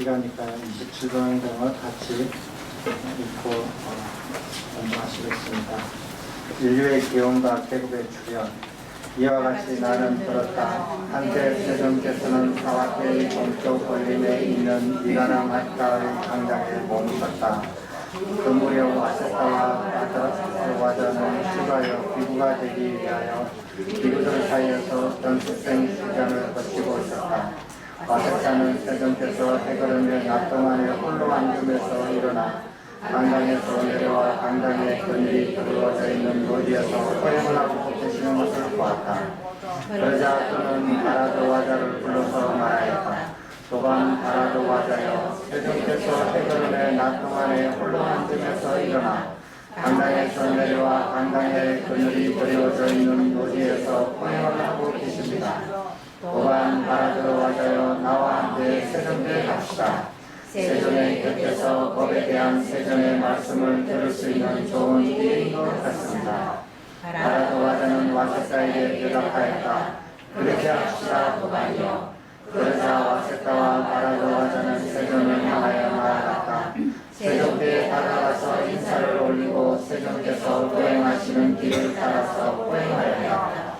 기가니까요. 27번 등을 같이 읽고 공부하시겠습니다. 인류의 기원과 계급의 출현. 이와 같이 나는 들었다. 한때 세종께서는 사와계의 동쪽 걸림에 있는 미가라 마가의 강당에 머물렀다. 그 무렵 와세타와 와자는 출가하여 귀부가 되기 위하여 귀부들 사이에서 전수생 시장을 거치고 있었다. 와세타는 세종께서 해거름에 낮 동안에 홀로 앉으면서 일어나 강당에서 내려와 강당에 그늘이 두루워져 있는 노지에서 허용을 하고 계시는 것을 보았다. 그러자 그는 바라도 와자를 불러서 말하였다. 도반 바라도 와자여, 세종께서 해거름에 낮 동안에 홀로 앉으면서 일어나 강당에서 내려와 강당에 그늘이 두루워져 있는 노지에서 허용을 하고 계십니다. 도반 바라도 와자여, 나와 함께 세종께 갑시다. 세존의 곁에서 법에 대한 세존의 말씀을 들을 수 있는 좋은 기회인 것 같습니다. 바라도 와자는 와세타에게 대답하였다. 그렇게 합시다, 도반이여. 그러자 와세타와 바라도 와자는 세존을 향하여 나아갔다. 세종께 다가가서 인사를 올리고 세종께서 호행하시는 길을 따라서 호행하였다.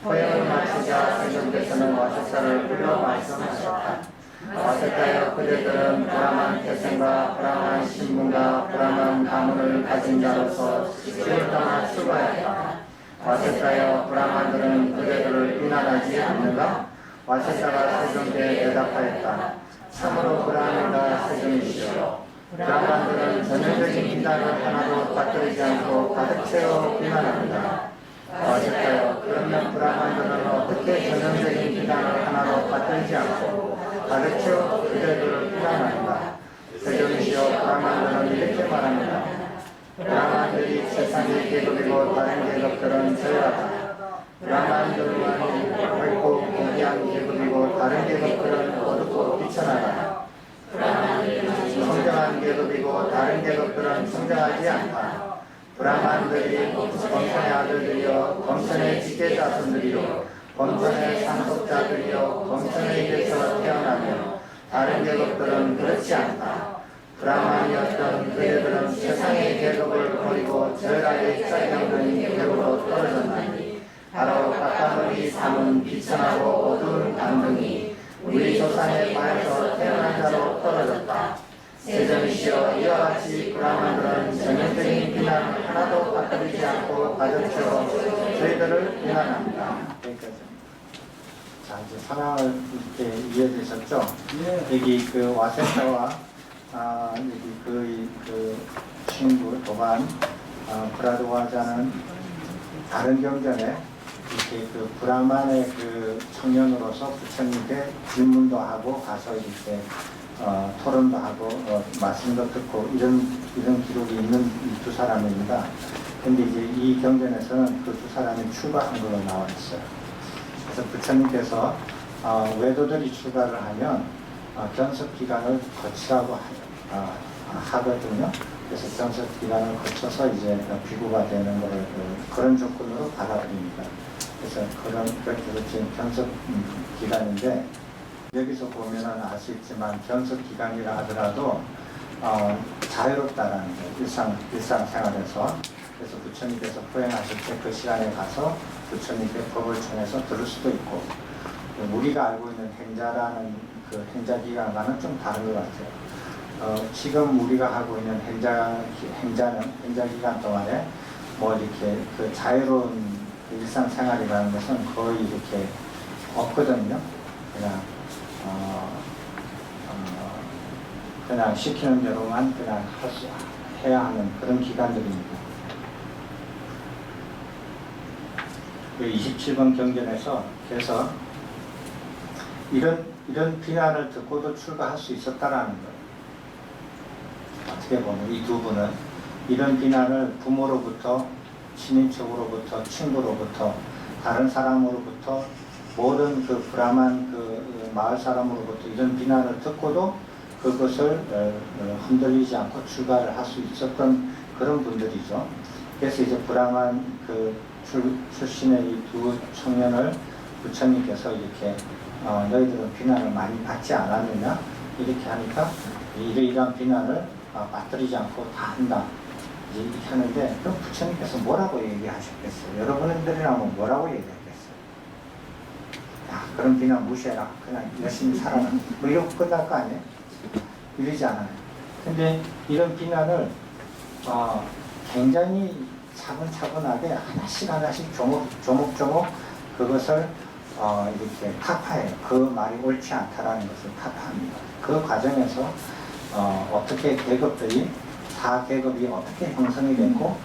호행을 마치자 세종께서는 와세타를 불러 말씀하셨다. 와세타여, 그대들은 브라만 태생과 브라만 신분과 브라만 가문을 가진 자로서 지을 떠나 출가했다. 와세타여, 브라만들은 그대들을 비난하지 않는가? 와세타가 세종께 대답하였다. 참으로 브라만과 세종이시여. 브라만들은 전형적인 비난을 하나도 받들지 않고 가득 채워 비난합니다. 와세타여, 그러면 브라만들은 어떻게 전형적인 비난을 하나도 받들지 않고 가득 채워 그대들을 비난한다. 세종이시여, 브라만들은 이렇게 말합니다. 브라만들이 세상의 계급이고 다른 계급들은 저열하다. 브라만들만이 밝고 고귀한 계급이고 다른 계급들은 어둡고 비천하다. 브라만들은 성장한 계급이고 다른 계급들은 성장하지 않다. 브라만들이 검천의 아들들이여, 검천의 직계자손들이요, 검천의 상속자들이여, 검천의 입에서 태어나며 다른 계급들은 그렇지 않다. 브라만이었던 그들은 세상의 계급을 버리고 저열하게 짜증없는 계급으로 떨어졌나니 바로 까까머리 삼은 비천하고 어두운 반등이 우리 조상의 발에서 태어난 자로 떨어졌다. 세종이시여, 이와 같이 브라만들은 전형적인 비난 하나도 받들지 않고 가득 채워 저희들을 비난합니다. 자, 이제 상황을 이렇게 이해되셨죠? 네. 여기 그 와세타와 여기 그 친구 도반 브라도 와자는 다른 경전에 이렇게 그 브라만의 그 청년으로서 부처님께 질문도 하고 가서 이렇게 토론도 하고 말씀도 듣고 이런 기록이 있는 이 두 사람입니다. 근데 이제 이 경전에서는 그 두 사람이 출가한 걸로 나와 있어요. 그래서 부처님께서 외도들이 출가를 하면 견석 기간을 거치라고 하거든요. 그래서 견석 기간을 거쳐서 이제 귀구가 되는 것을 그런 조건으로 받아들입니다. 그래서 그렇게 지금 견석 기간인데, 여기서 보면은 알 수 있지만 견석 기간이라 하더라도 자유롭다라는 거예요. 일상생활에서. 그래서 부처님께서 포행하실 때 그 시간에 가서 부처님께 법을 전해서 들을 수도 있고, 우리가 알고 있는 행자라는 그 행자 기간과는 좀 다른 것 같아요. 지금 우리가 하고 있는 행자 기간 동안에 뭐 이렇게 그 자유로운 일상생활이라는 것은 거의 이렇게 없거든요. 그냥 시키는 대로만 그냥 해야 하는 그런 기간들입니다. 27번 경전에서 그래서 이런 비난을 듣고도 출가할 수 있었다라는 거예요. 어떻게 보면 이 두 분은 이런 비난을 부모로부터, 친인척으로부터, 친구로부터, 다른 사람으로부터, 모든 그 브라만 그 마을 사람으로부터 이런 비난을 듣고도 그것을 흔들리지 않고 출가를 할 수 있었던 그런 분들이죠. 그래서 이제 브라만 그 출신의 이 두 청년을 부처님께서 이렇게 너희들은 비난을 많이 받지 않았느냐? 이렇게 하니까 이러이러한 비난을 빠뜨리지 않고 다 한다. 이렇게 하는데 그럼 부처님께서 뭐라고 얘기하셨겠어요? 여러분들이라면 뭐라고 얘기했겠어요? 야, 그런 비난 무시해라. 그냥 열심히 살아라. 뭐 이러고 끝날 거 아니에요? 이러지 않아요. 근데 이런 비난을 굉장히 차분차분하게 하나씩 조목조목 그것을 이렇게 타파해요. 그 말이 옳지 않다라는 것을 타파합니다. 그 과정에서 어떻게 계급들이 사계급이 어떻게 형성이 됐고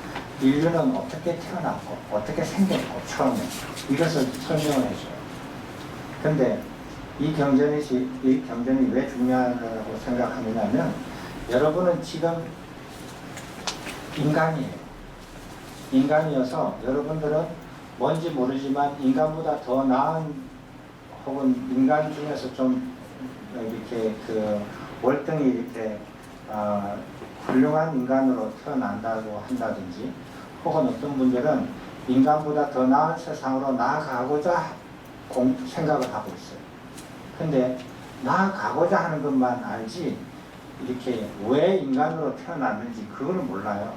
인류는 어떻게 태어났고 어떻게 생겼고 처음에 이것을 설명을 해줘요. 근데 이 경전이 왜 중요하다고 생각하느냐면 여러분은 지금 인간이어서 여러분들은 뭔지 모르지만 인간보다 더 나은 혹은 인간 중에서 좀 이렇게 월등히 이렇게 훌륭한 인간으로 태어난다고 한다든지 혹은 어떤 분들은 인간보다 더 나은 세상으로 나아가고자 생각을 하고 있어요. 근데 나아가고자 하는 것만 알지 이렇게 왜 인간으로 태어났는지 그걸 몰라요.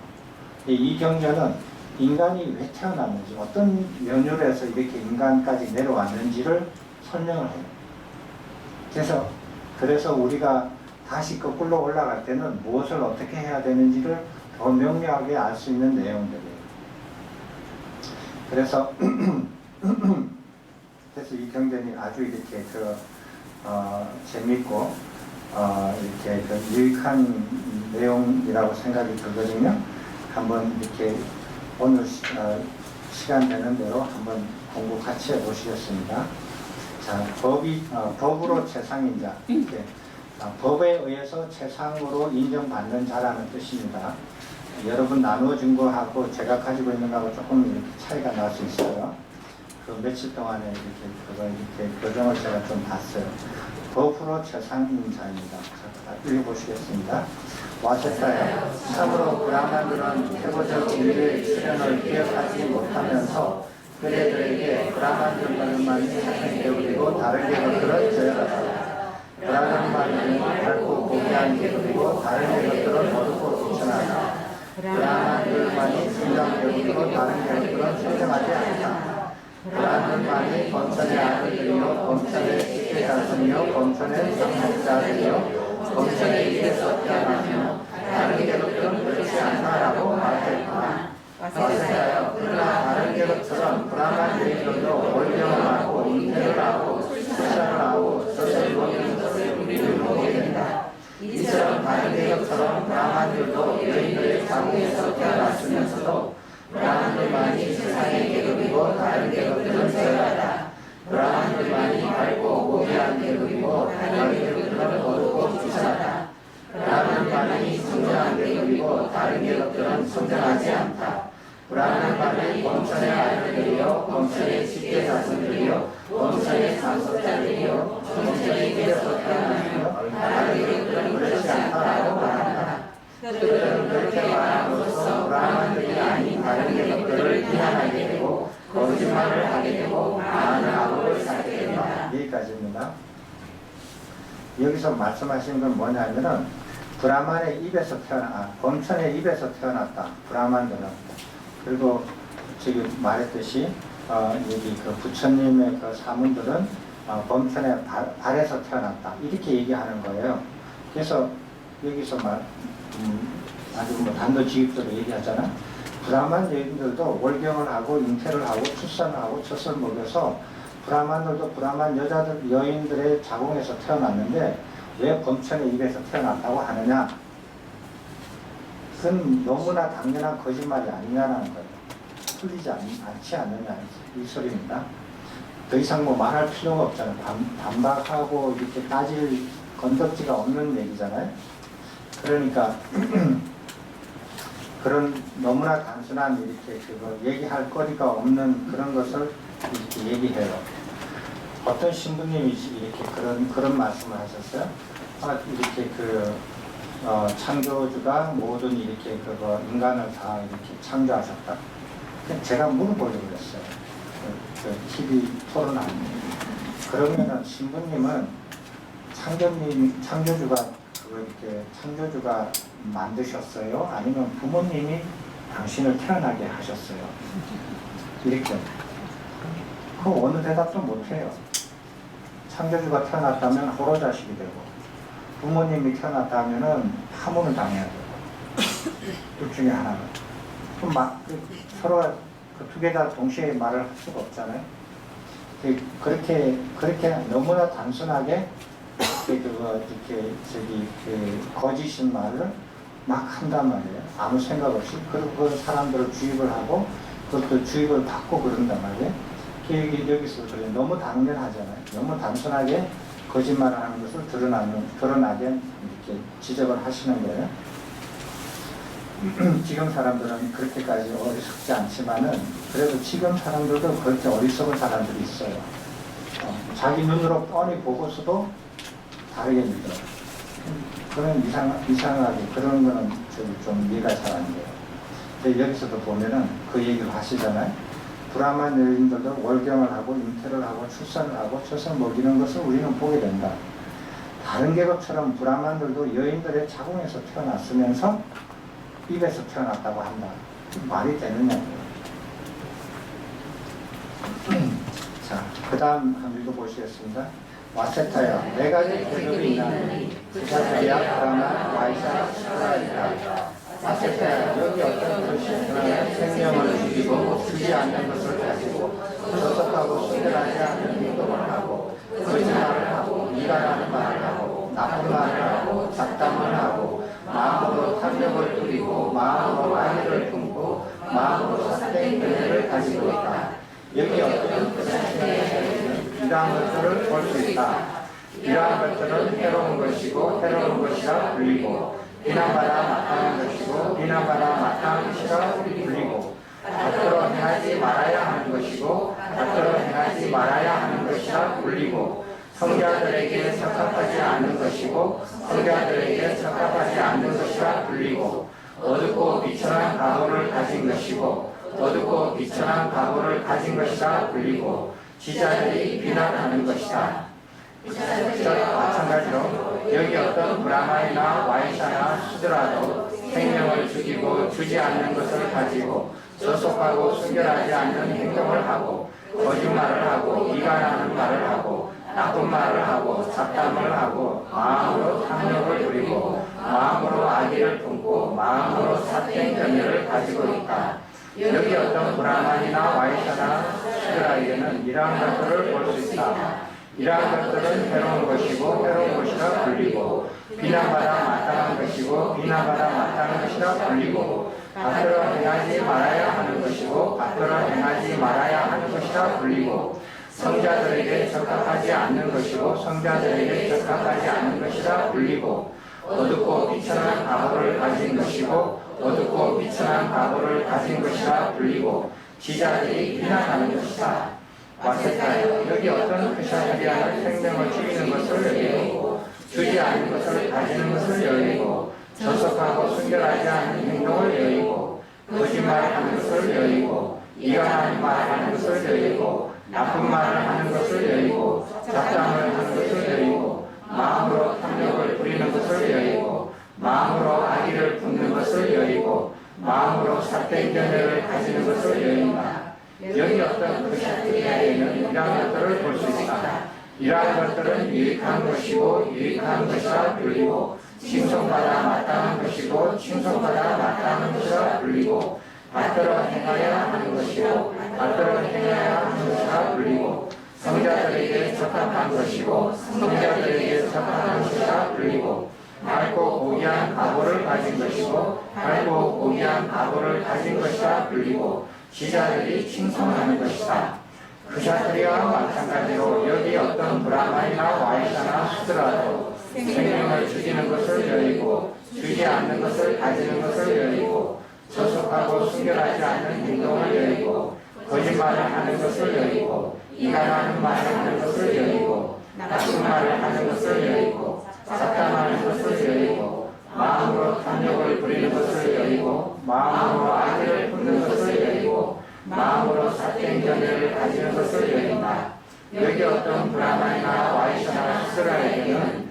이 경전은 인간이 왜 태어났는지 어떤 면유에서 이렇게 인간까지 내려왔는지를 설명을 해요. 그래서 우리가 다시 거꾸로 올라갈 때는 무엇을 어떻게 해야 되는지를 더 명료하게 알 수 있는 내용들이에요. 그래서 이 경전이 아주 이렇게 재밌고 이렇게 유익한 내용이라고 생각이 들거든요. 한번 이렇게 오늘 시간 되는 대로 한번 공부 같이 해보시겠습니다. 자, 법으로 최상인자. 이렇게 법에 의해서 최상으로 인정받는 자라는 뜻입니다. 여러분 나누어준 거하고 제가 가지고 있는 거하고 조금 이렇게 차이가 날 수 있어요. 그 며칠 동안에 이렇게 교정을 제가 좀 봤어요. 법으로 최상인자입니다. 읽어보시겠습니다. 와세타야, 참으로 브라만들은 태고적 인류의 출현을 기억하지 못하면서 그들에게 브라만들만이 계급이고 다른 계급들은 저열하다. 브라만들은 밝고 고귀한 계급이고 다른 계급들은 어둡고 비천하다. 브라만들만이 성장 계급이고 다른 계급들은 성장하지 않다. 브라만들만이 범천의 아들들이요 범천의 식대자손이요 범천의 상속자들이요 범천의 입에서 태어나며 다른 계급들은 그렇지 않다라고 말했다. 와세타여, 그러나 다른 계급처럼 브라만들도 월경을 하고 잉태를 하고 출산을 하고 젖을 먹이는 것을 우리를 보게 된다. 이처럼 다른 계급처럼 브라만들도 여인들의 자궁에서 태어났으면서도 브라만들만이 세상의 계급이고 다른 계급들은 저열하다. 브라만들만이 밝고 고귀한 계급이고 다른 계급들은 어둡고 비천하다. 브라만만이 성장한 계급이고 다른 계급들은 성장하지 않다. 브라만만이 범천의 아들들이요 범천의 식대자손들이요 범천의 상속자들이요 범천의 길에서 태어나며 다른 계급들은 그렇지 않다라고 말한다. 그들은 그렇게 말함으로써 브라만들이 아닌 다른 계급들을 비난하게 되고 거짓말을 하게 되고 많은 악업을 쌓게 된다. 여기까지입니다. 여기서 말씀하시는 건 뭐냐면은 브라만의 입에서 범천의 입에서 태어났다. 브라만들은. 그리고 지금 말했듯이 여기 부처님의 사문들은 범천의 발에서 태어났다. 이렇게 얘기하는 거예요. 그래서 여기서 아주 단도직입적으로 얘기하잖아. 브라만 여인들도 월경을 하고 잉태를 하고 출산을 하고 젖을 먹여서 브라만들도 브라만 여인들의 자궁에서 태어났는데 왜 범천의 입에서 태어났다고 하느냐? 그건 너무나 당연한 거짓말이 아니냐는 거예요. 틀리지 않지 않느냐 이 소리입니다. 더 이상 말할 필요가 없잖아요. 반박하고 이렇게 따질 건덕지가 없는 얘기잖아요. 그러니까 그런 너무나 단순한 이렇게 얘기할 거리가 없는 그런 것을 이렇게 얘기해요. 어떤 신부님이 이렇게 그런 말씀을 하셨어요. 이렇게 창조주가 모든 이렇게 인간을 다 이렇게 창조하셨다. 제가 물어보려고 그랬어요. TV 토론하는데. 그러면은 신부님은 창조주가 그거 이렇게 창조주가 만드셨어요? 아니면 부모님이 당신을 태어나게 하셨어요? 이렇게. 그 어느 대답도 못해요. 창조주가 태어났다면 호로 자식이 되고, 부모님이 태어났다면은 파문을 당해야 되고, 둘 중에 하나는. 서로 두 개 다 동시에 말을 할 수가 없잖아요. 그렇게 너무나 단순하게 이렇게 거짓인 말을 막 한단 말이에요. 아무 생각 없이. 그리고 그 사람들을 주입을 하고 그것도 주입을 받고 그런단 말이에요. 여기서 그래요. 너무 당연하잖아요. 너무 단순하게 거짓말을 하는 것을 드러나게 이렇게 지적을 하시는 거예요. 지금 사람들은 그렇게까지 어리석지 않지만은 그래도 지금 사람들도 그렇게 어리석은 사람들이 있어요. 자기 눈으로 뻔히 보고서도 다르게 믿어요. 그런 이상하게 그런 거는 좀 이해가 잘 안 돼요. 근데 여기서도 보면은 그 얘기를 하시잖아요. 브라만 여인들도 월경을 하고 잉태를 하고 출산을 하고 젖을 먹이는 것을 우리는 보게 된다. 다른 계급처럼 브라만들도 여인들의 자궁에서 태어났으면서 입에서 태어났다고 한다. 말이 되느냐고요. 자, 그 다음 한번 읽어보시겠습니다. 와세타야, 네 가지 계급이 있나니 부사자야, 브라만, 와이샤, 슈라이다. 와세타야, 여기 어떤 것이 생명을 죽이고 주지 않는 것을 가지고 저속하고 순결하지 않는 행동을 하고 거짓말을 하고 이간하는 말을 하고 나쁜 말을 하고 잡담을 하고 마음으로 탐욕을 부리고 마음으로 아이를 품고 마음으로 삿된 견해를 가지고 있다. 여기 어떤 이러한 것들을 볼 수 있다. 이러한 것들은 해로운 것이고 해로운 것이라 불리고 비난받아 마땅한 것이고 비난받아 마땅한 것이라 불리고 밖으로 행하지 말아야 하는 것이고 밖으로 행하지 말아야 하는 것이라 불리고 성자들에게 적합하지 않는 것이고 성자들에게 적합하지 않는 것이라 불리고 어둡고 비천한 각오를 가진 것이고 어둡고 비천한 각오를 가진 것이라 불리고 지자들이 비난하는 것이다. 마찬가지로 여기 어떤 브라마이나 와이샤나 수드라도 생명을 죽이고 주지 않는 것을 가지고 저속하고 순결하지 않는 행동을 하고 거짓말을 하고 이간하는 말을 하고 나쁜 말을 하고 잡담을 하고 마음으로 탐욕을 부리고 마음으로 악의를 품고 마음으로 삿된 견해를 가지고 있다. 여기 어떤 브라만이나 와이샤나 수드라에게는 이러한 것들을 볼 수 있다. 이러한 것들은 해로운 것이고 해로운 것이라 불리고 비난받아 마땅한 것이고 비난받아 마땅한 것이라 불리고 밖으로 행하지 말아야 하는 것이고 밖으로 행하지 말아야 하는 것이라 불리고 성자들에게 적합하지 않는 것이고 성자들에게 적합하지 않는 것이라 불리고 어둡고 비천한 각오를 가진 것이고 어둡고 비천한 각오를 가진 것이라 불리고 지자들이 비난하는 것이다. 와세타야, 여기 어떤 크샤리아는 생명을 죽이는 것을 여기고 주지 않는 것을 가지는 것을 여기고 저속하고 순결하지 않는 행동을 여기고 거짓말하는 것을 여기고 이간하는 말을 하는 것을 여기고 나쁜 말을 하는 것을 여기고 잡담을 하는 것을 여기고 마음으로 탐욕을 부리는 것을 여기고 마음으로 악의를 품는 것을 여기고 마음으로 삿된 견해를 가지는 것을 여긴다. 여기 어떤 크리스천에게는 이러한 것들을 볼 수 있다. 이러한 것들은 유익한 것이고 유익한 것이라 불리고 칭송받아 마땅한 것이고 칭송받아 마땅한 것이라 불리고 밖으로 행하여야 하는 것이고 밖으로 행하여야 하는 것이라 불리고 성자들에게 적합한 것이고 성자들에게 적합한 것이라 불리고 밝고 고귀한 각오를 가진 것이고 밝고 고귀한 각오를 가진 것이라 불리고 지자들이 칭송하는 것이다. 그샤트리와 마찬가지로 여기 어떤 브라마이나 와이샤나 수드라도 생명을 죽이는 것을 여의고 주지 않는 것을 가지는 것을 여의고 저속하고 순결하지 않는 행동을 여의고 거짓말을 하는 것을 여의고 이간하는 말을 하는 것을 여의고 나쁜 말을 하는 것을 여의고 잡담하는 것을 여의고 마음으로 탐욕을 부리는 것을 여의고 마음으로 악의를 품는 것을 여의고 마음으로 삿된 견해를 가지는 것을 여긴다. 여기 어떤 브라마이나 와이샤나 수드라에게는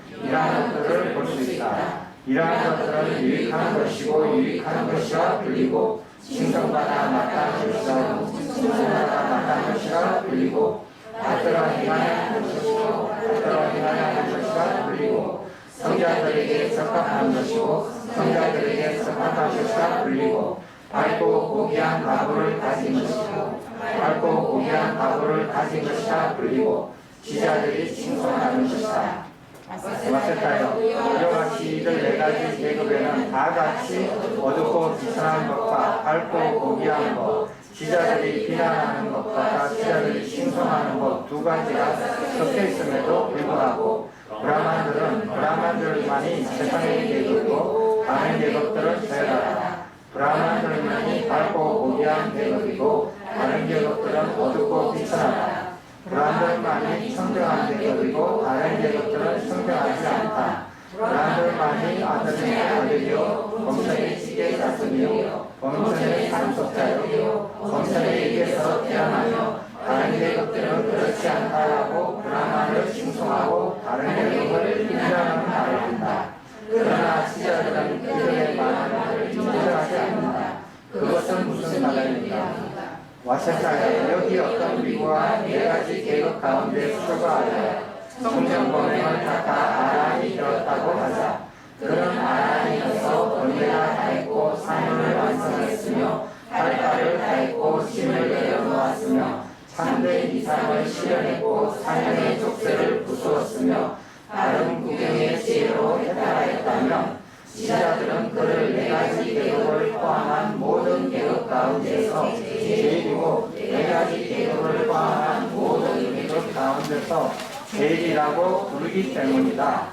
이러한 것들은 유익한 것이고 유익한 것이라 불리고 칭송받아 마땅한 것이라 칭송받아 마땅한 것이라 불리고 받들어 행하야 하는 것이고 받들어 행하야 하는 것이라 불리고 성자들에게 적합한 것이고 성자들에게 적합한 것이라 불리고 밝고 고귀한 가부를 가진 것이고 밝고 고귀한 가부를 가진 것이라 불리고 지자들이 칭송하는 것이다. 마세타여 이와 같이 이들 네 가지 계급에는 다 같이 어둡고 비천한 것과 밝고 고귀한 것 지자들이 비난하는 것과 지자들이 칭송하는 것 두 가지가 섞여 있음에도 불구하고 브라만들만이 세상의 계급이고 다른 계급들은 배다다. 브라만들만이 밝고 고귀한 계급이고 다른 계급들은 어둡고 비천하다. 브라만들만이 청정한 계급이고 다른 계급들은 청정하지 않다. 브라만들만이 아들이요 범선의 지게 쌌으며 범선의 상속자요 범선의 입에서 태어나며 다른 계급들은 그렇지 않다라고 브라만을 칭송하고 다른 계급을 비난하는 말을 한다. 그러나 지자들은 그들의 말을 인정하지 않는다. 그것은 무슨 말입니까? 와세타야 여기 어떤 미국과 네 가지 계급 가운데 출가하여 성전 범행을 다 아란이 되었다고 하자. 그런 아란이어서 번뇌가 다했고 사명을 완성했으며 팔다를 다했고 짐을 내려놓았으며 참된 이상을 실현했고 사명의 족쇄를 부수었으며 다른 구경의 지혜로 해탈하였다면 지자들은 그를 네 가지 계급을 포함한 모든 계급 가운데서 제일이고 네 가지 계급을 포함한 모든 계급 가운데서 제일이라고 부르기 때문이다.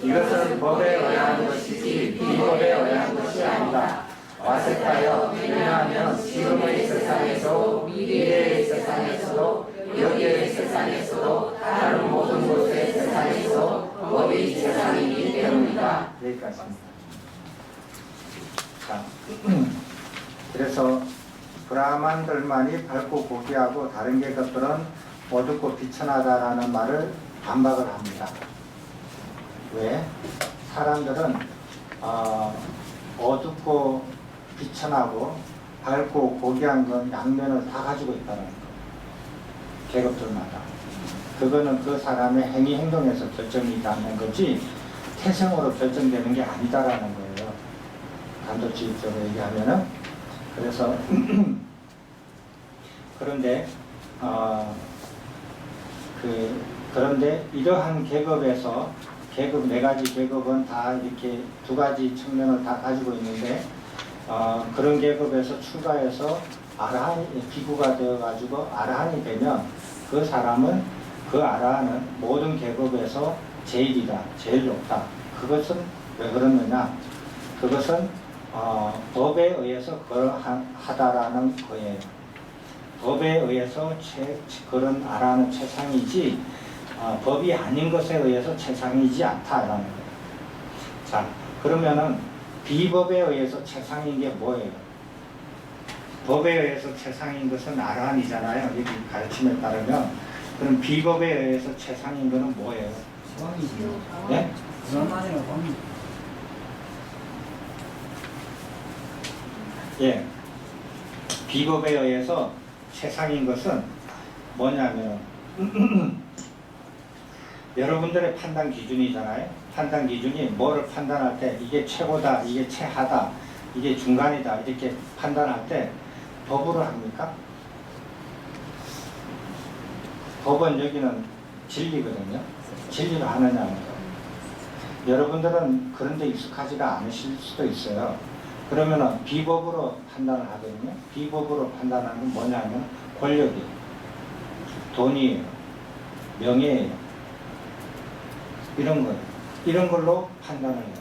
이것은 법에 의한 것이지 비법에 의한 것이 아니다. 와세타여 왜냐하면 지금의 세상에서 미래의 세상에서도 여기의 세상에서도 다른 모든 곳의 세상에서 법이 세상이기 때문이다. 여기까지입니다. 자, 그래서 브라만들만이 밝고 고귀하고 다른 계급들은 어둡고 비천하다라는 말을 반박을 합니다. 왜? 사람들은 어둡고 비천하고 밝고 고귀한 건 양면을 다 가지고 있다는 거. 계급들마다. 그거는 그 사람의 행위 행동에서 결정이 되는 거지 태생으로 결정되는 게 아니다라는 거예요. 단도직입적으로 얘기하면은. 그래서 그런데 이러한 계급에서 계급 네 가지 계급은 다 이렇게 두 가지 측면을 다 가지고 있는데 그런 계급에서 출가해서 아라한이 비구가 되어가지고 아라한이 되면 그 사람은 그 아라한은 모든 계급에서 제일이다, 제일 높다. 그것은 왜 그러느냐? 그것은 법에 의해서 그러하다라는 거예요. 법에 의해서 그런 아라한은 최상이지 법이 아닌 것에 의해서 최상이지 않다라는 거예요. 자, 그러면은 비법에 의해서 최상인 게 뭐예요? 법에 의해서 최상인 것은 아라한이잖아요. 여기 가르침에 따르면. 그럼 비법에 의해서 최상인 것은 뭐예요? 왕이죠. 네? 왕이라 왕이. 예. 비법에 의해서 최상인 것은 뭐냐면 여러분들의 판단 기준이잖아요. 판단 기준이 뭐를 판단할 때 이게 최고다, 이게 최하다, 이게 중간이다 이렇게 판단할 때 법으로 합니까? 법은 여기는 진리거든요. 진리로 하느냐는 거. 여러분들은 그런 데 익숙하지가 않으실 수도 있어요. 그러면은 비법으로 판단을 하거든요. 비법으로 판단하는 건 뭐냐면 권력이에요. 돈이에요. 명예예요. 이런 거예요. 이런 걸로 판단을 해요.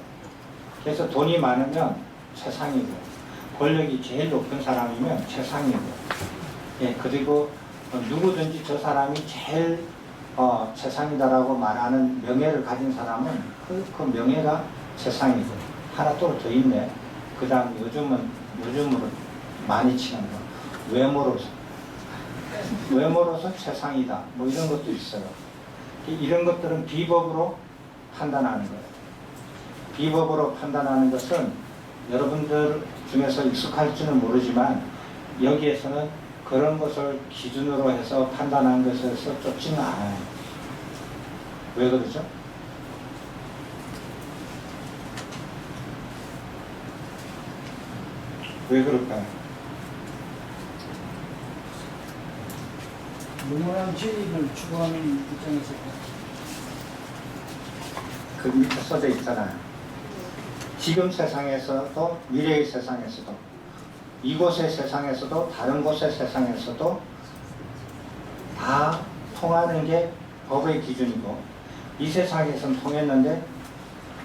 그래서 돈이 많으면 최상이고 권력이 제일 높은 사람이면 최상이고 예, 그리고 누구든지 저 사람이 제일 최상이다라고 말하는 명예를 가진 사람은 그 명예가 최상이고 하나 또 더 있네. 그 다음 요즘으로 많이 치는 거 외모로서 최상이다 뭐 이런 것도 있어요. 이런 것들은 비법으로 판단하는 거예요. 비법으로 판단하는 것은 여러분들 중에서 익숙할지는 모르지만 여기에서는 그런 것을 기준으로 해서 판단한 것에서 쫓지는 않아요. 왜 그러죠? 왜 그럴까요? 영원한 진리를 추구하는 입장에서 그 밑에 써져 있잖아요. 지금 세상에서도 미래의 세상에서도 이곳의 세상에서도 다른 곳의 세상에서도 다 통하는 게 법의 기준이고 이 세상에서는 통했는데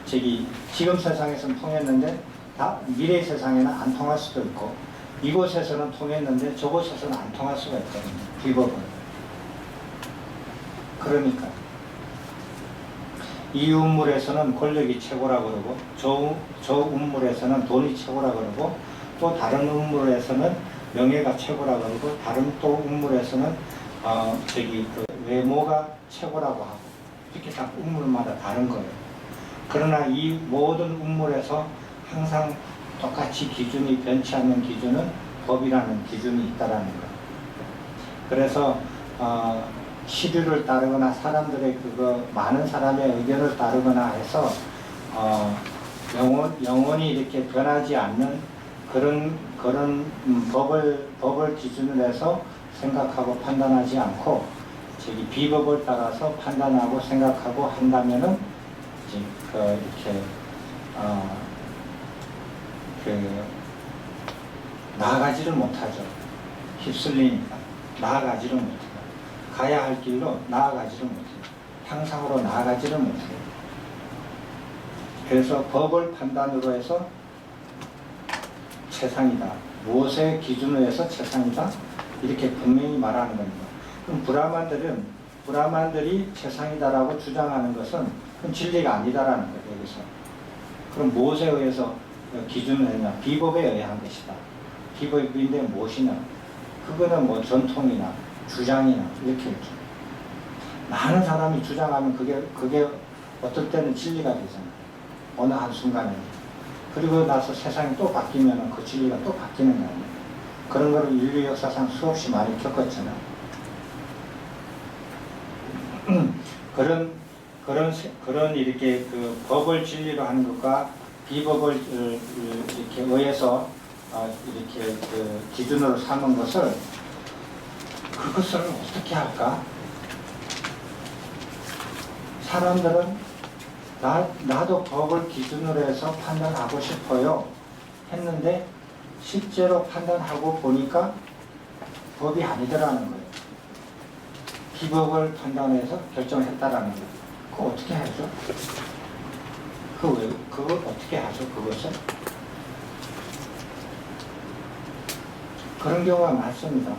지금 세상에서는 통했는데 다 미래의 세상에는 안 통할 수도 있고 이곳에서는 통했는데 저곳에서는 안 통할 수가 있거든요. 비법은. 그러니까 이 운물에서는 권력이 최고라고 그러고 저 운물에서는 돈이 최고라고 그러고 또 다른 운물에서는 명예가 최고라고 그러고 다른 또 운물에서는 그 외모가 최고라고 하고 이렇게 다 운물마다 다른 거예요. 그러나 이 모든 운물에서 항상 똑같이 기준이 변치 않는 기준은 법이라는 기준이 있다라는 거예요. 그래서 시류를 따르거나 사람들의 많은 사람의 의견을 따르거나 해서 영원히 이렇게 변하지 않는 그런 법을 기준으로 해서 생각하고 판단하지 않고 비법을 따라서 판단하고 생각하고 한다면은 이렇게 나아가지를 못하죠. 휩쓸리니까 나아가지를 못해요. 가야 할 길로 나아가지를 못해요. 향상으로 나아가지를 못해요. 그래서 법을 판단으로 해서 최상이다. 무엇의 기준으로 해서 최상이다. 이렇게 분명히 말하는 겁니다. 그럼 브라만들이 최상이다라고 주장하는 것은 그건 진리가 아니다라는 거예요. 여기서. 그럼 무엇에 의해서 기준을 했냐? 비법에 의한 것이다. 비법인데 무엇이냐? 그거는 뭐 전통이나 주장이나 이렇게 했죠. 많은 사람이 주장하면 그게 어떨 때는 진리가 되잖아요. 어느 한순간에. 그리고 나서 세상이 또 바뀌면 그 진리가 또 바뀌는 거 아니에요. 그런 거를 인류 역사상 수없이 많이 겪었잖아요. 그런 이렇게 그 법을 진리로 하는 것과 비법을 이렇게 의해서 이렇게 그 기준으로 삼은 그것을 어떻게 할까? 사람들은 나도 법을 기준으로 해서 판단하고 싶어요 했는데 실제로 판단하고 보니까 법이 아니더라는 거예요. 비법을 판단해서 결정을 했다라는 거예요. 그거 어떻게 하죠? 그걸 어떻게 하죠? 그것을? 그런 경우가 많습니다.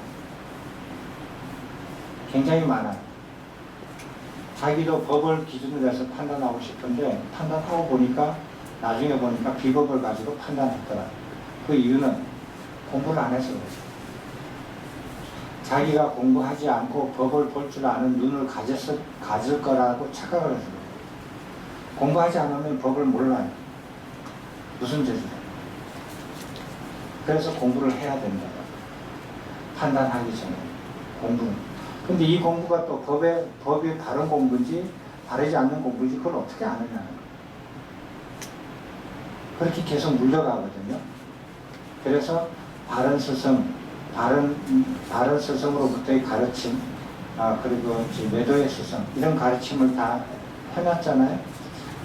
굉장히 많아요. 자기도 법을 기준으로 해서 판단하고 싶은데 판단하고 보니까 나중에 보니까 비법을 가지고 판단했더라. 그 이유는 공부를 안 해서 그래요. 자기가 공부하지 않고 법을 볼 줄 아는 눈을 가질 거라고 착각을 해서 그래요. 공부하지 않으면 법을 몰라요. 무슨 죄죠? 그래서 공부를 해야 된다. 판단하기 전에 공부는. 근데 이 공부가 또 법이 다른 공부인지 다르지 않는 공부인지 그걸 어떻게 아느냐는 거예요. 그렇게 계속 물려가거든요. 그래서 바른 스승으로부터의 가르침, 그리고 매도의 스승, 이런 가르침을 다 해놨잖아요.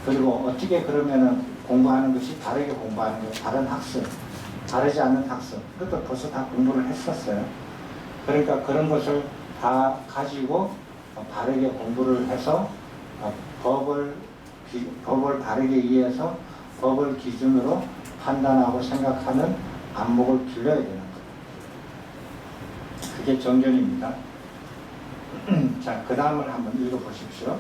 그리고 어떻게 그러면은 공부하는 것이 다르게 공부하는 거예요. 다른 학습, 다르지 않는 학습. 그것도 벌써 다 공부를 했었어요. 그러니까 그런 것을 다 가지고 바르게 공부를 해서 법을 바르게 이해해서 법을 기준으로 판단하고 생각하는 안목을 길러야 되는 거예요. 그게 정견입니다. 자, 그 다음을 한번 읽어보십시오.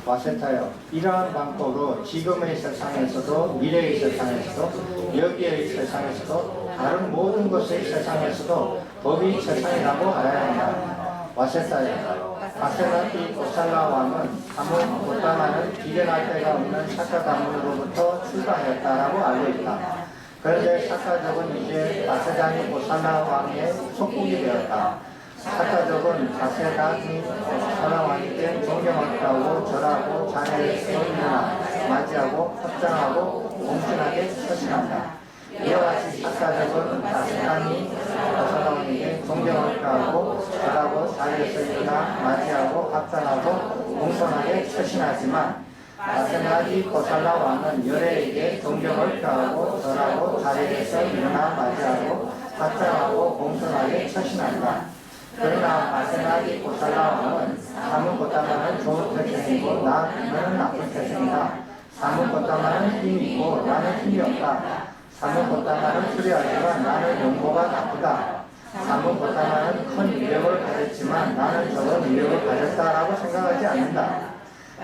와세타여, 이러한 방법으로 지금의 세상에서도 미래의 세상에서도 여기의 세상에서도 다른 모든 것의 세상에서도 법이 세상이라고 알아야 한다. 와세사였다. 바세바티 고살라 왕은 가문 고타마는 비견할 데가 없는 사카 가문으로부터 출가하였다라고 알고 있다. 그런데 사카족은 이제 바세다니 고살라 왕의 속국이 되었다. 사카족은 바세다니 고살라 왕이 된 존경하고 절하고 자네를 소인이나 맞이하고 합장하고 공신하게 처신한다. 이와 같이 사카족은 바세다니 고살라 왕에게 존경하고 절하고 자리에서 일어나 맞이하고 합장하고 공손하게 처신하지만 바세나디 고살라 왕은 열애에게 존경을 표하고 절하고 자리에서 일어나 맞이하고 합장하고 공손하게 처신한다. 그러나 바세나디 고살라 왕은 사문 고타마는 좋은 태생이고 나는 나쁜 태생이다. 사문 고타마는 힘이 있고 나는 힘이 없다. 사문 고타마는 수려하지만 나는 용모가 나쁘다. 사문 고타마는 큰 위력을 가졌지만 나는 적은 위력을 가졌다라고 생각하지 않는다.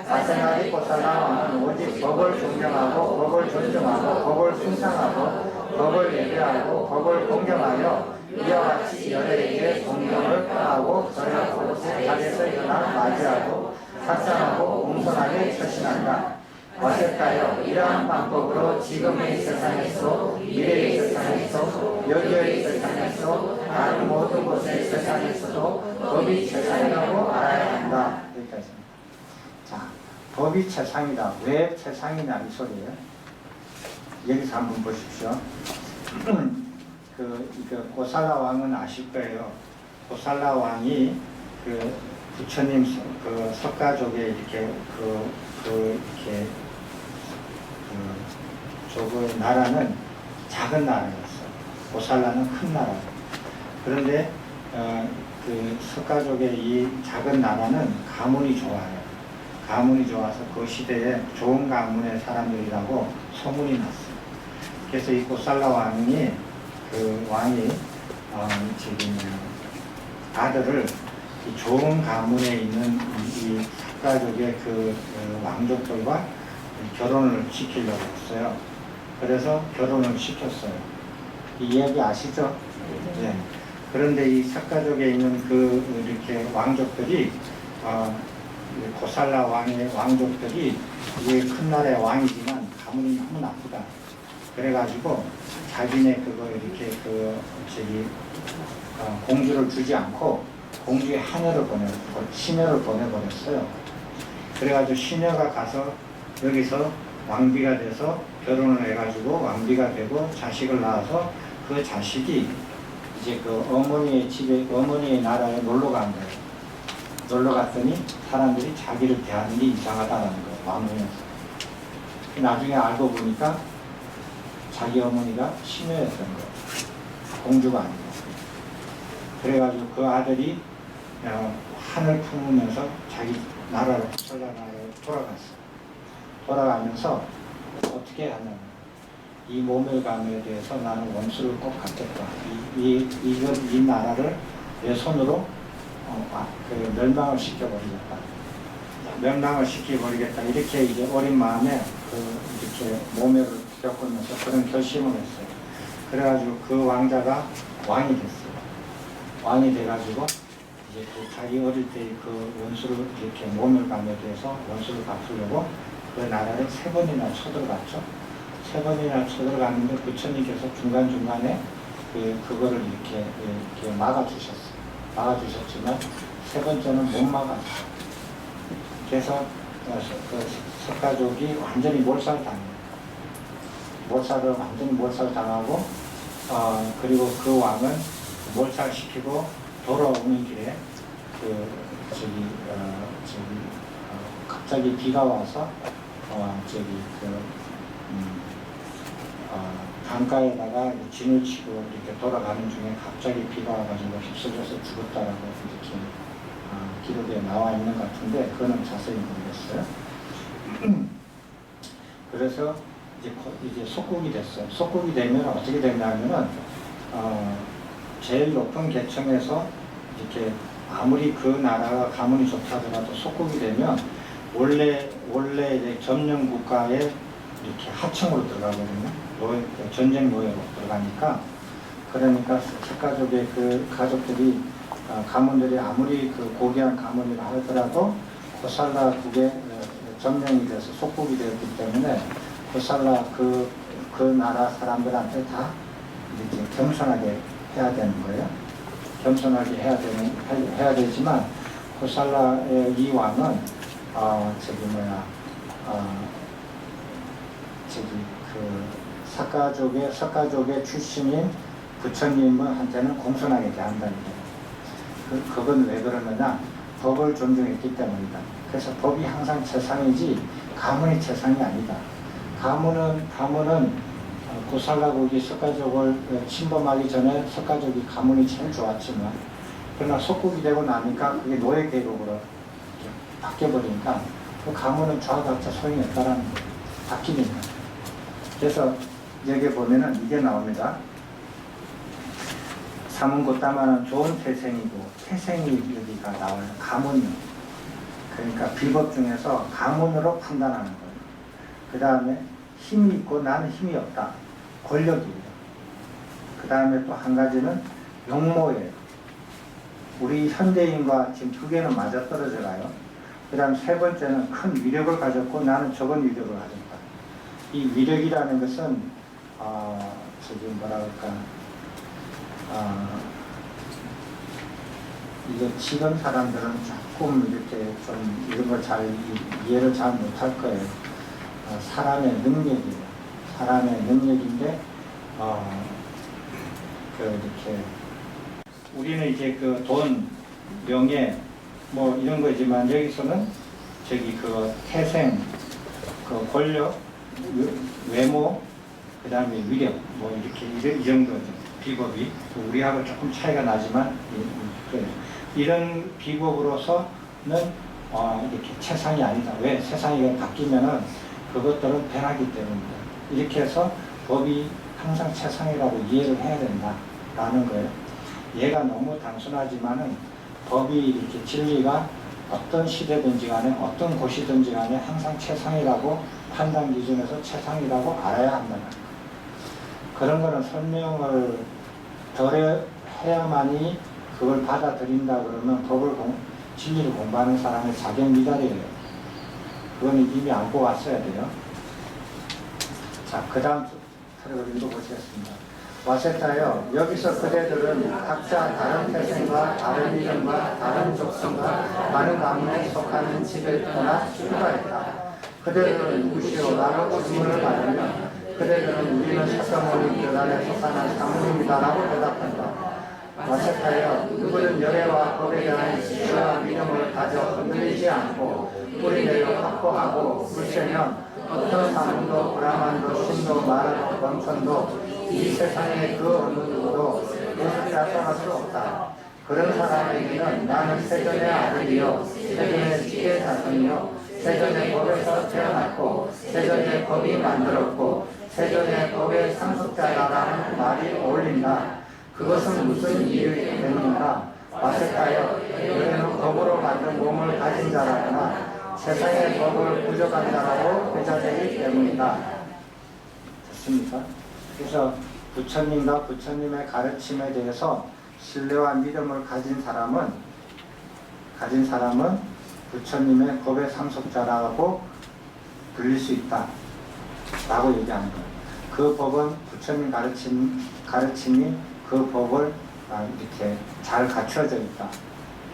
바세나디 고살라 왕은 오직 법을 존경하고 법을 존중하고 법을 숭상하고 법을 예배하고 법을 공경하여 이와 같이 열애에게 존경을 표하고 절하고 자리에서 일어나 맞이하고 합장하고 공손하게 처신한다. 어쨌다여 이러한 방법으로 지금의 세상에서 미래의 세상에서 여기의 세상에서 다른 모든 곳의 세상에서도 법이 최상이라고 알아야 한다. 여기까지입니다. 자, 법이 최상이다. 왜 최상이냐 이 소리예요. 여기서 한번 보십시오. 고살라 왕은 아실 거예요. 고살라 왕이 부처님 석가족에 이렇게 저그 나라는 작은 나라였어. 고살라는 큰 나라. 그런데 석가족의 이 작은 나라는 가문이 좋아요. 가문이 좋아서 그 시대에 좋은 가문의 사람들이라고 소문이 났어요. 그래서 이 고살라 왕이 지금 아들을 이 좋은 가문에 있는 이 석가족의 왕족들과 결혼을 시키려고 했어요. 그래서 결혼을 시켰어요. 이 이야기 아시죠? 네. 그런데 이 석가족에 있는 이렇게 왕족들이 고살라 왕의 왕족들이 이게 큰 나라의 왕이지만 가문이 너무 나쁘다. 그래가지고 자기네 이렇게 공주를 주지 않고 공주의 시녀를 보내버렸어요. 그래가지고 시녀가 가서 여기서 왕비가 돼서 결혼을 해가지고 왕비가 되고 자식을 낳아서 그 자식이 이제 어머니의 집에, 어머니의 나라에 놀러 간 거예요. 놀러 갔더니 사람들이 자기를 대하는 게 이상하다는 거예요. 왕궁에서. 나중에 알고 보니까 자기 어머니가 시녀였던 거예요. 공주가 아니고. 그래가지고 그 아들이 한을 품으면서 자기 나라로 설나라에 돌아갔어요. 돌아가면서 어떻게 하냐면 이 모멸감에 대해서 나는 원수를 꼭 갚겠다. 이 나라를 내 손으로 멸망을 시켜버리겠다. 멸망을 시켜버리겠다. 이렇게 이제 어린 마음에 이렇게 모멸을 겪으면서 그런 결심을 했어요. 그래가지고 그 왕자가 왕이 됐어요. 왕이 돼가지고 이제 자기 어릴 때 원수를 이렇게 모멸감에 대해서 원수를 갚으려고 그 나라를 3번이나 쳐들어갔죠. 3번이나 쳐들어갔는데 부처님께서 중간중간에 그거를 이렇게 막아주셨어요. 막아주셨지만 3번째는 못 막았어요. 그래서 석가족이 완전히 몰살당해요. 완전히 몰살당하고 그리고 그 왕은 몰살시키고 돌아오는 길에 갑자기 비가 와서 강가에다가 진을 치고 이렇게 돌아가는 중에 갑자기 비가 와가지고 휩쓸려서 죽었다라고 이렇게 기록에 나와 있는 것 같은데 그거는 자세히 모르겠어요. 그래서 이제 속국이 됐어요. 속국이 되면 어떻게 되냐면은 제일 높은 계층에서 이렇게 아무리 그 나라가 가문이 좋다 하더라도 속국이 되면 원래 이제 점령 국가에 이렇게 하층으로 들어가거든요. 전쟁 노예로 들어가니까 그러니까 석가족의 그 가족들이 가문들이 아무리 그 고귀한 가문이라 하더라도 고살라국의 점령이 돼서 속국이 되었기 때문에 고살라 그 나라 사람들한테 다 이렇게 겸손하게 해야 되는 거예요. 겸손하게 해야 되지만 고살라의 이 왕은 석가족의 출신인 부처님한테는 공손하게 대한다는 거예요. 그건 왜 그러느냐? 법을 존중했기 때문이다. 그래서 법이 항상 최상이지 가문이 최상이 아니다. 가문은 고살라국이 석가족을 침범하기 전에 석가족이 가문이 제일 좋았지만 그러나 속국이 되고 나니까 그게 노예 계급으로 바뀌어버리니까 그 가문은 좌우각자 소용이 없다라는 거예요. 바뀌니까. 그래서 여기 보면은 이게 나옵니다. 사문고따마는 좋은 태생이고 태생이 여기가 나와요. 가문이. 그러니까 비법 중에서 가문으로 판단하는 거예요. 그 다음에 힘이 있고 나는 힘이 없다. 권력이에요. 그 다음에 또 한 가지는 용모예요. 우리 현대인과 지금 두 개는 맞아떨어져 가요. 그 다음 세 번째는 큰 위력을 가졌고 나는 적은 위력을 가졌다. 이 위력이라는 것은 이게 지금 사람들은 조금 이렇게 좀 이런 걸 잘 이해를 잘 못할 거예요. 사람의 능력이에요. 사람의 능력인데 이렇게 우리는 이제 그 돈, 명예 뭐 이런 거지만 여기서는 그 태생, 그 권력, 외모, 그 다음에 위력 뭐 이렇게 이 정도죠. 비법이 우리하고 조금 차이가 나지만 이런 비법으로서는 이렇게 최상이 아니다. 왜? 세상이 바뀌면은 그것들은 변하기 때문이다. 이렇게 해서 법이 항상 최상이라고 이해를 해야 된다라는 거예요. 얘가 너무 단순하지만은 법이 이렇게 진리가 어떤 시대든지 간에 어떤 곳이든지 간에 항상 최상이라고 판단 기준에서 최상이라고 알아야 한다는 거예요. 그런 거는 설명을 덜 해야만이 그걸 받아들인다 그러면 진리를 공부하는 사람의 자격 미달이에요. 그건 이미 알고 왔어야 돼요. 자, 그 다음 트랙을 읽어보시겠습니다. 와세타여, 여기서 그대들은 각자 다른 태생과 다른 이름과 다른 족성과 다른 가문에 속하는 집을 떠나 출가했다. 그대들은 누구시오? 라고 질문을 받으면 그대들은 우리는 사사모니 교단에 속하는 사모입니다라고 대답한다. 와세타여, 누구는 열애와 법에 대한 지혜와 믿음을 가져 흔들리지 않고 뿌리내려 확보하고 물세면 어떤 사문도 브라만도 신도 마라도 범천도 이 세상의 그 어느 누구도 그것을 따라갈 수 없다. 그런 사람에게는 나는 세전의 아들이요 세전의 지혜 자손이요 세전의 법에서 태어났고 세전의 법이 만들었고 세전의 법의 상속자라는 말이 어울린다. 그것은 무슨 이유 때문인가? 와세타여, 너희는 법으로 만든 몸을 가진 자라거나 세상의 법을 부족한 자라고 회자되기 때문이다. 됐습니까? 그래서 부처님과 부처님의 가르침에 대해서 신뢰와 믿음을 가진 사람은 부처님의 법의 상속자라고 불릴 수 있다 라고 얘기하는 거예요. 그 법은 부처님 가르침이 그 법을 이렇게 잘 갖춰져 있다.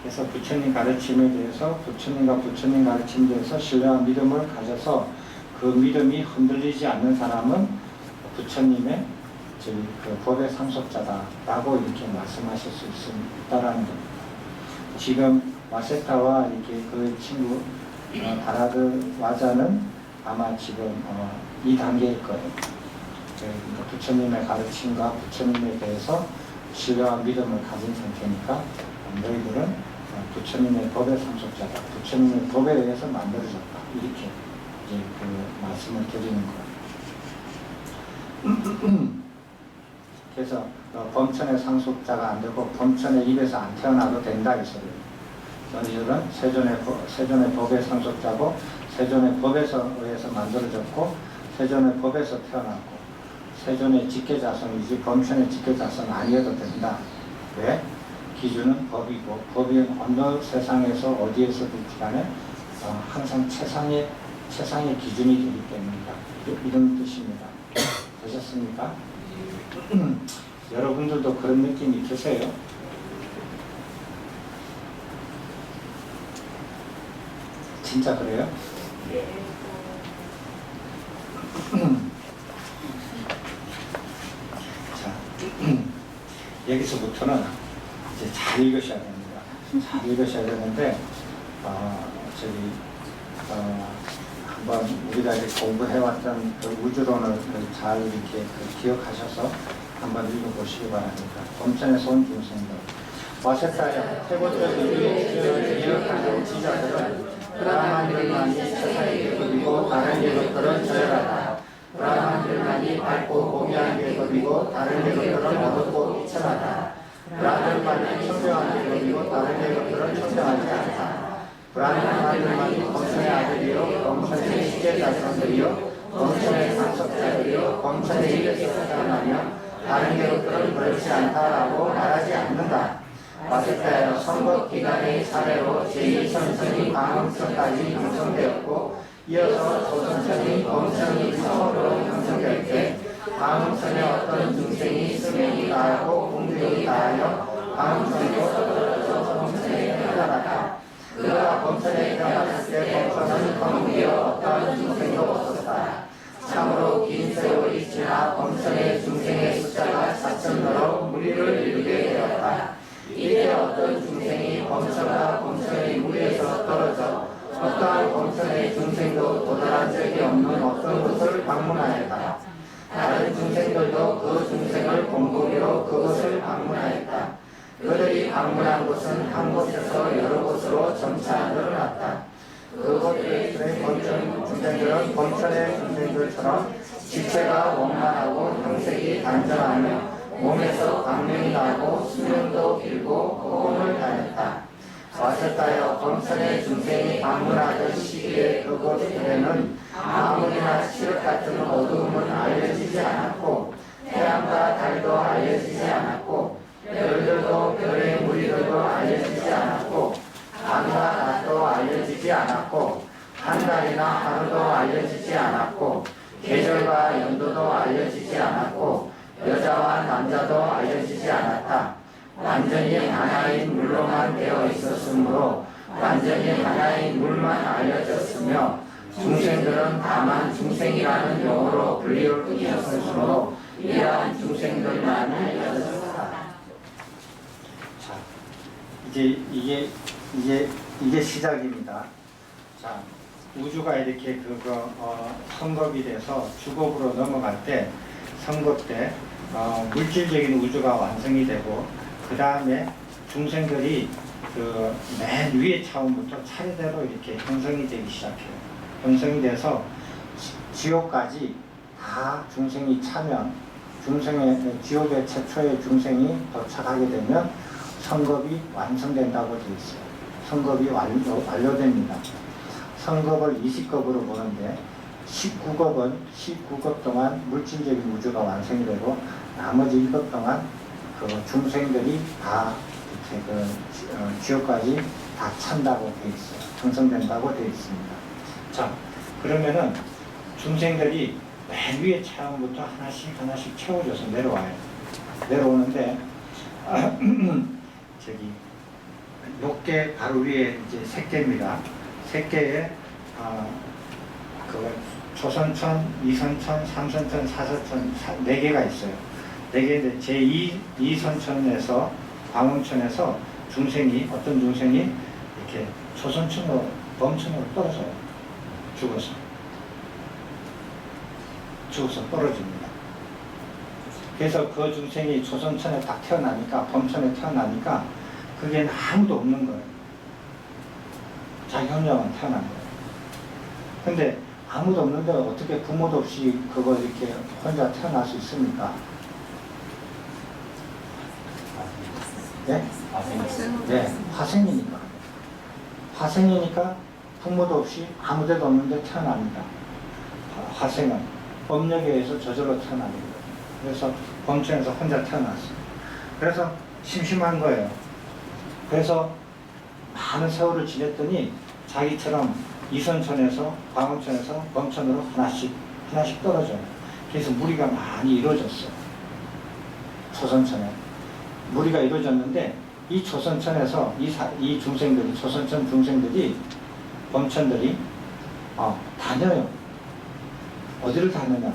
그래서 부처님 가르침에 대해서 부처님과 부처님 가르침에 대해서 신뢰와 믿음을 가져서 그 믿음이 흔들리지 않는 사람은 부처님의 그 법의 상속자다라고 이렇게 말씀하실 수 있다라는 겁니다. 지금 와세타와 이렇게 그 친구 다라드 와자는 아마 지금 이 단계일 거예요. 부처님의 가르침과 부처님에 대해서 신뢰와 믿음을 가진 상태니까 너희들은 부처님의 법의 상속자다. 부처님의 법에 의해서 만들어졌다. 이렇게 이제 그 말씀을 드리는 거예요. 그래서 범천의 상속자가 안 되고 범천의 입에서 안 태어나도 된다 이 소리예요. 너희들은 세존의 법의 상속자고 세존의 법에서 의해서 만들어졌고 세존의 법에서 태어났고 세존의 직계자손이지 범천의 직계자손 아니어도 된다. 왜? 기준은 법이고 법이 어느 세상에서 어디에서든지 간에 항상 최상의 기준이 되기 때문이다. 이런 뜻입니다. 되셨습니까? 여러분들도 그런 느낌이 드세요? 진짜 그래요? 자, 여기서부터는 이제 잘 읽으셔야 됩니다. 잘 읽으셔야 되는데, 한번 우리가 이렇게 공부해왔던 그 우주론을 잘 이렇게 기억하셔서 한번 읽어보시기 바랍니다. 범천에서 온 중생들. 와세타야, 태고적 의미를 기억하는 지자들은 브라만들만이 세상의 계급이고 다른 계급들은 저열하다. 브라만들만이 밝고 공유한 계급이고 다른 계급들은 어둡고 비천하다. 브라만들만이 청정한 계급이고 다른 계급들은 청정하지 않다. 브라만들만이 검천의 아들이요 검천의 시제 자손들이요 검천의 상속자들이요 검천의 입에서 태어나며 다른 계급들은 그렇지 않다라고 말하지 않는다. 와세타야 선거 기간의 사례로 제2선선이 광흥선까지 형성되었고 이어서 조선선이 검천이 성으로 형성될 때 광흥선의 어떤 중생이 수명이 다하고 공덕이 다하여 광흥선으로 떨어져서 검천에 태어났다. 그가 검천에 태어났을 때 검천은 건국이여 어떠한 중생도 없었다. 참으로 긴 세월이 지나 검천의 중생의 숫자가 4,000너로 무리를 이루게 되었다. 이때 어떤 중생이 검천과 검천의 무리에서 떨어져 어떠한 검천의 중생도 도달한 적이 없는 어떤 곳을 방문하였다. 다른 중생들도 그 중생을 본보기로 그곳을 방문하였다. 그들이 방문한 곳은 한 곳에서 여러 곳으로 점차 늘어났다. 그곳들의 검천 중생들은 검천의 중생들처럼 지체가 원만하고 형색이 단정하며 몸에서 광명이 나고 수명도 길고 호흡을 다녔다. 와세타여 검천의 중생이 방문하던 시기에 그곳들에는 아무리나 칠흑 같은 어두움은 알려지지 않았고 태양과 달도 알려지지 않았고 별들도 별의 무리들도 알려지지 않았고 밤과 낮도 알려지지 않았고 한 달이나 하루도 알려지지 않았고 계절과 연도도 알려지지 않았고 여자와 남자도 알려지지 않았다. 완전히 하나인 물로만 되어 있었으므로 완전히 하나인 물만 알려졌으며 중생들은 다만 중생이라는 용어로 불릴 뿐이었으므로 이러한 중생들만 알려졌다. 자, 이제 이게 시작입니다. 자, 우주가 이렇게 성겁이 돼서 주겁으로 넘어갈 때 성겁 때 물질적인 우주가 완성이 되고 그 다음에 중생들이 그 맨 위의 차원부터 차례대로 이렇게 형성이 되기 시작해요. 형성이 돼서 지옥까지 다 중생이 차면 지옥의 최초의 중생이 도착하게 되면 성겁이 완성된다고 되어 있어요. 성겁이 완료됩니다. 성겁을 20급으로 보는데 19급 동안 물질적인 우주가 완성이 되고 나머지 1급 동안 그 중생들이 다 이렇게 지옥까지 다 찬다고 되어 있어요. 형성된다고 되어 있습니다. 자, 그러면은 중생들이 맨 위에 차원부터 하나씩 채워져서 내려와요. 내려오는데 저기 높게 바로 위에 이제 색계입니다. 색계에 조선천, 이선천, 삼선천, 사선천 4개가 있어요. 4개인데 제2선천에서 광흥천에서 어떤 중생이 이렇게 조선천으로 범천으로 떨어져요. 죽어서 떨어집니다. 그래서 그 중생이 조선천에 딱 태어나니까 범천에 태어나니까 그게 아무도 없는 거예요. 자기 혼자만 태어난 거예요. 근데 아무도 없는데 어떻게 부모도 없이 그거 이렇게 혼자 태어날 수 있습니까? 네? 네, 화생이니까. 화생이니까 부모도 없이 아무 데도 없는데 태어납니다. 화생은 법력에 의해서 저절로 태어나게 돼요. 그래서 범천에서 혼자 태어났어요. 그래서 심심한 거예요. 그래서 많은 세월을 지냈더니 자기처럼 이선천에서 광원천에서 범천으로 하나씩 떨어져요. 그래서 무리가 많이 이루어졌어요. 조선천에 무리가 이루어졌는데 이 조선천에서 이 중생들이 조선천 중생들이 범천들이 다녀요. 어디를 다느냐?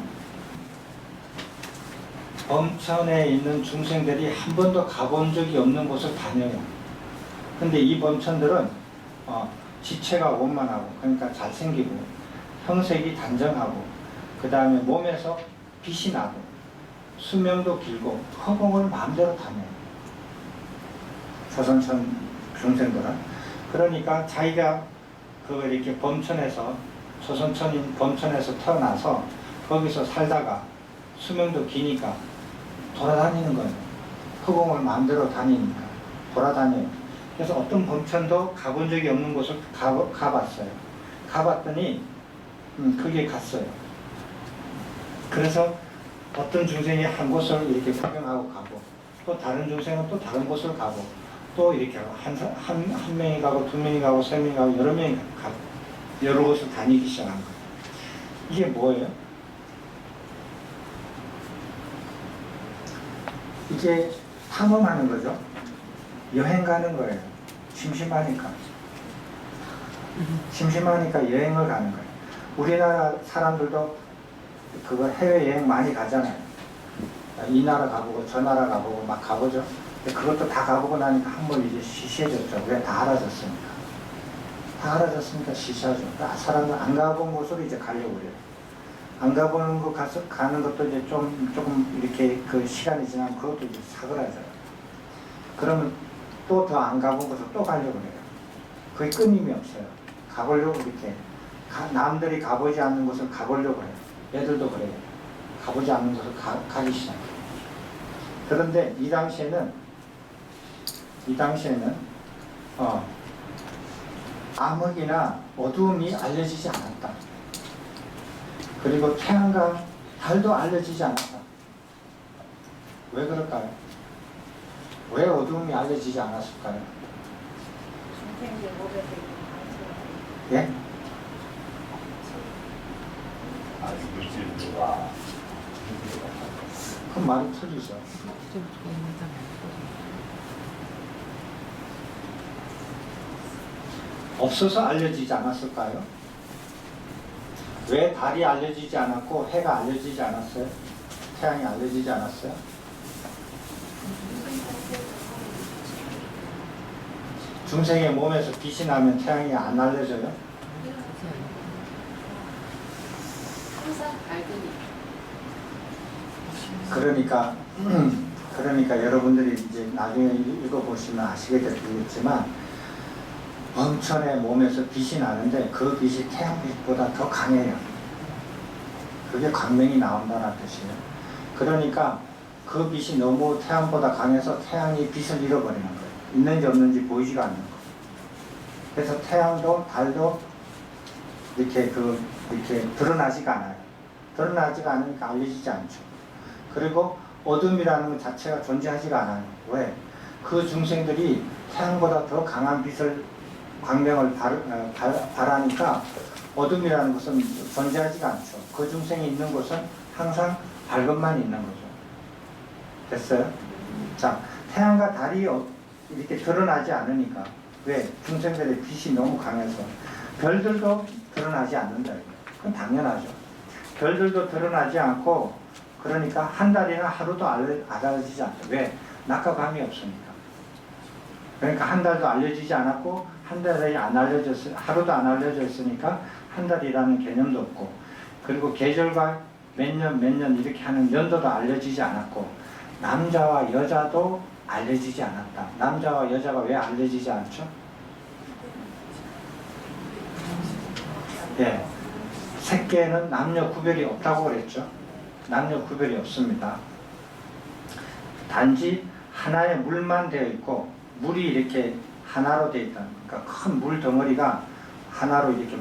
범천에 있는 중생들이 한 번도 가본 적이 없는 곳을 다녀요. 근데 이 범천들은 지체가 원만하고, 그러니까 잘생기고 형색이 단정하고, 그 다음에 몸에서 빛이 나고 수명도 길고 허공을 마음대로 다녀요. 조선천 중생들은. 그러니까 자기가 이렇게 범천에서, 조선천인 범천에서 태어나서 거기서 살다가 수명도 기니까 돌아다니는 거예요. 허공을 마음대로 다니니까 돌아다녀요. 그래서 어떤 범천도 가본 적이 없는 곳을 가봤어요. 가봤더니 거기에 갔어요. 그래서 어떤 중생이 한 곳을 이렇게 구경하고 가고, 또 다른 중생은 또 다른 곳을 가고, 또 이렇게 한 명이 가고, 두 명이 가고, 세 명이 가고, 여러 명이 가고, 여러 곳을 다니기 시작한 거예요. 이게 뭐예요? 이게 탐험하는 거죠. 여행 가는 거예요. 심심하니까 여행을 가는 거예요. 우리나라 사람들도 그거 해외여행 많이 가잖아요. 이 나라 가보고 저 나라 가보고 막 가보죠. 근데 그것도 다 가보고 나니까 한번 이제 시시해졌죠. 왜? 다 알아졌으니까. 다 알아졌으니까 시시하죠. 그러니까 사람은 안 가본 곳으로 이제 가려고 그래요. 안 가보는 곳 가는 것도 이제 조금 이렇게 그 시간이 지나면 그것도 이제 사그라져요. 그러면 또 더 안 가본 곳을 또 가려고 그래요. 그게 끊임이 없어요. 가보려고 이렇게 남들이 가보지 않는 곳을 가보려고 해요. 애들도 그래요. 가보지 않는 곳을 가기 시작해요. 그런데 이 당시에는 암흑이나 어두움이 알려지지 않았다. 그리고 태양과 달도 알려지지 않았다. 왜 그럴까요? 왜 어두움이 알려지지 않았을까요? 예? 그럼 말이 틀리죠. 없어서 알려지지 않았을까요? 왜 달이 알려지지 않았고 해가 알려지지 않았어요? 태양이 알려지지 않았어요? 중생의 몸에서 빛이 나면 태양이 안 알려져요? 그러니까 여러분들이 이제 나중에 읽어보시면 아시게 되겠지만, 범천의 몸에서 빛이 나는데 그 빛이 태양빛보다 더 강해요. 그게 광명이 나온다는 뜻이에요. 그러니까 그 빛이 너무 태양보다 강해서 태양이 빛을 잃어버리는 거예요. 있는지 없는지 보이지가 않는 거예요. 그래서 태양도 달도 이렇게 드러나지가 않아요. 드러나지가 않으니까 알려지지 않죠. 그리고 어둠이라는 것 자체가 존재하지가 않아요. 왜? 그 중생들이 태양보다 더 강한 빛을, 광명을 발하니까 어둠이라는 것은 존재하지가 않죠. 그 중생이 있는 곳은 항상 밝음만 있는 거죠. 됐어요? 자, 태양과 달이 이렇게 드러나지 않으니까, 왜? 중생들의 빛이 너무 강해서. 별들도 드러나지 않는다. 그건 당연하죠. 별들도 드러나지 않고, 그러니까 한 달이나 하루도 알려지지 않죠. 왜? 낮과 밤이 없으니까. 그러니까 한 달도 알려지지 않았고, 한 달이 하루도 안 알려져 있으니까 한 달이라는 개념도 없고, 그리고 계절과 몇 년 이렇게 하는 연도도 알려지지 않았고, 남자와 여자도 알려지지 않았다. 남자와 여자가 왜 알려지지 않죠? 예, 색계에는 남녀 구별이 없다고 그랬죠. 남녀 구별이 없습니다. 단지 하나의 물만 되어 있고, 물이 이렇게 하나로 되어 있다. 그러니까 큰 물 덩어리가 하나로 이렇게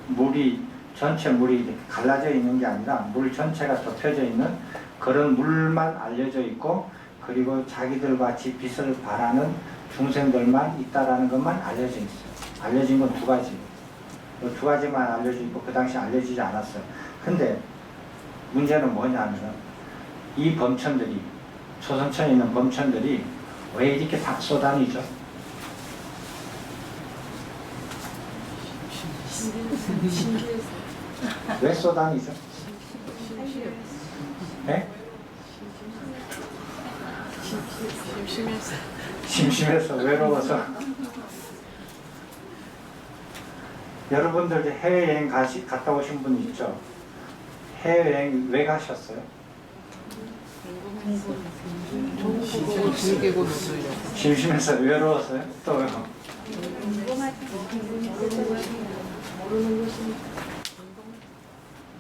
물이, 전체 물이 이렇게 갈라져 있는 게 아니라 물 전체가 덮여져 있는 그런 물만 알려져 있고, 그리고 자기들과 같이 빛을 발하는 중생들만 있다라는 것만 알려져 있어요. 알려진 건 두 가지. 두 가지만 알려져 있고 그 당시 알려지지 않았어요. 근데 문제는 뭐냐면 이 범천들이, 조선천에 있는 범천들이 왜 이렇게 다 쏘다니죠? 왜 쏘다니죠? 네? 심심해서 외로워서. 여러분들 해외여행 갔다 오신 분 있죠? 해외여행 왜 가셨어요? 심심해서 외로워서요? 또요?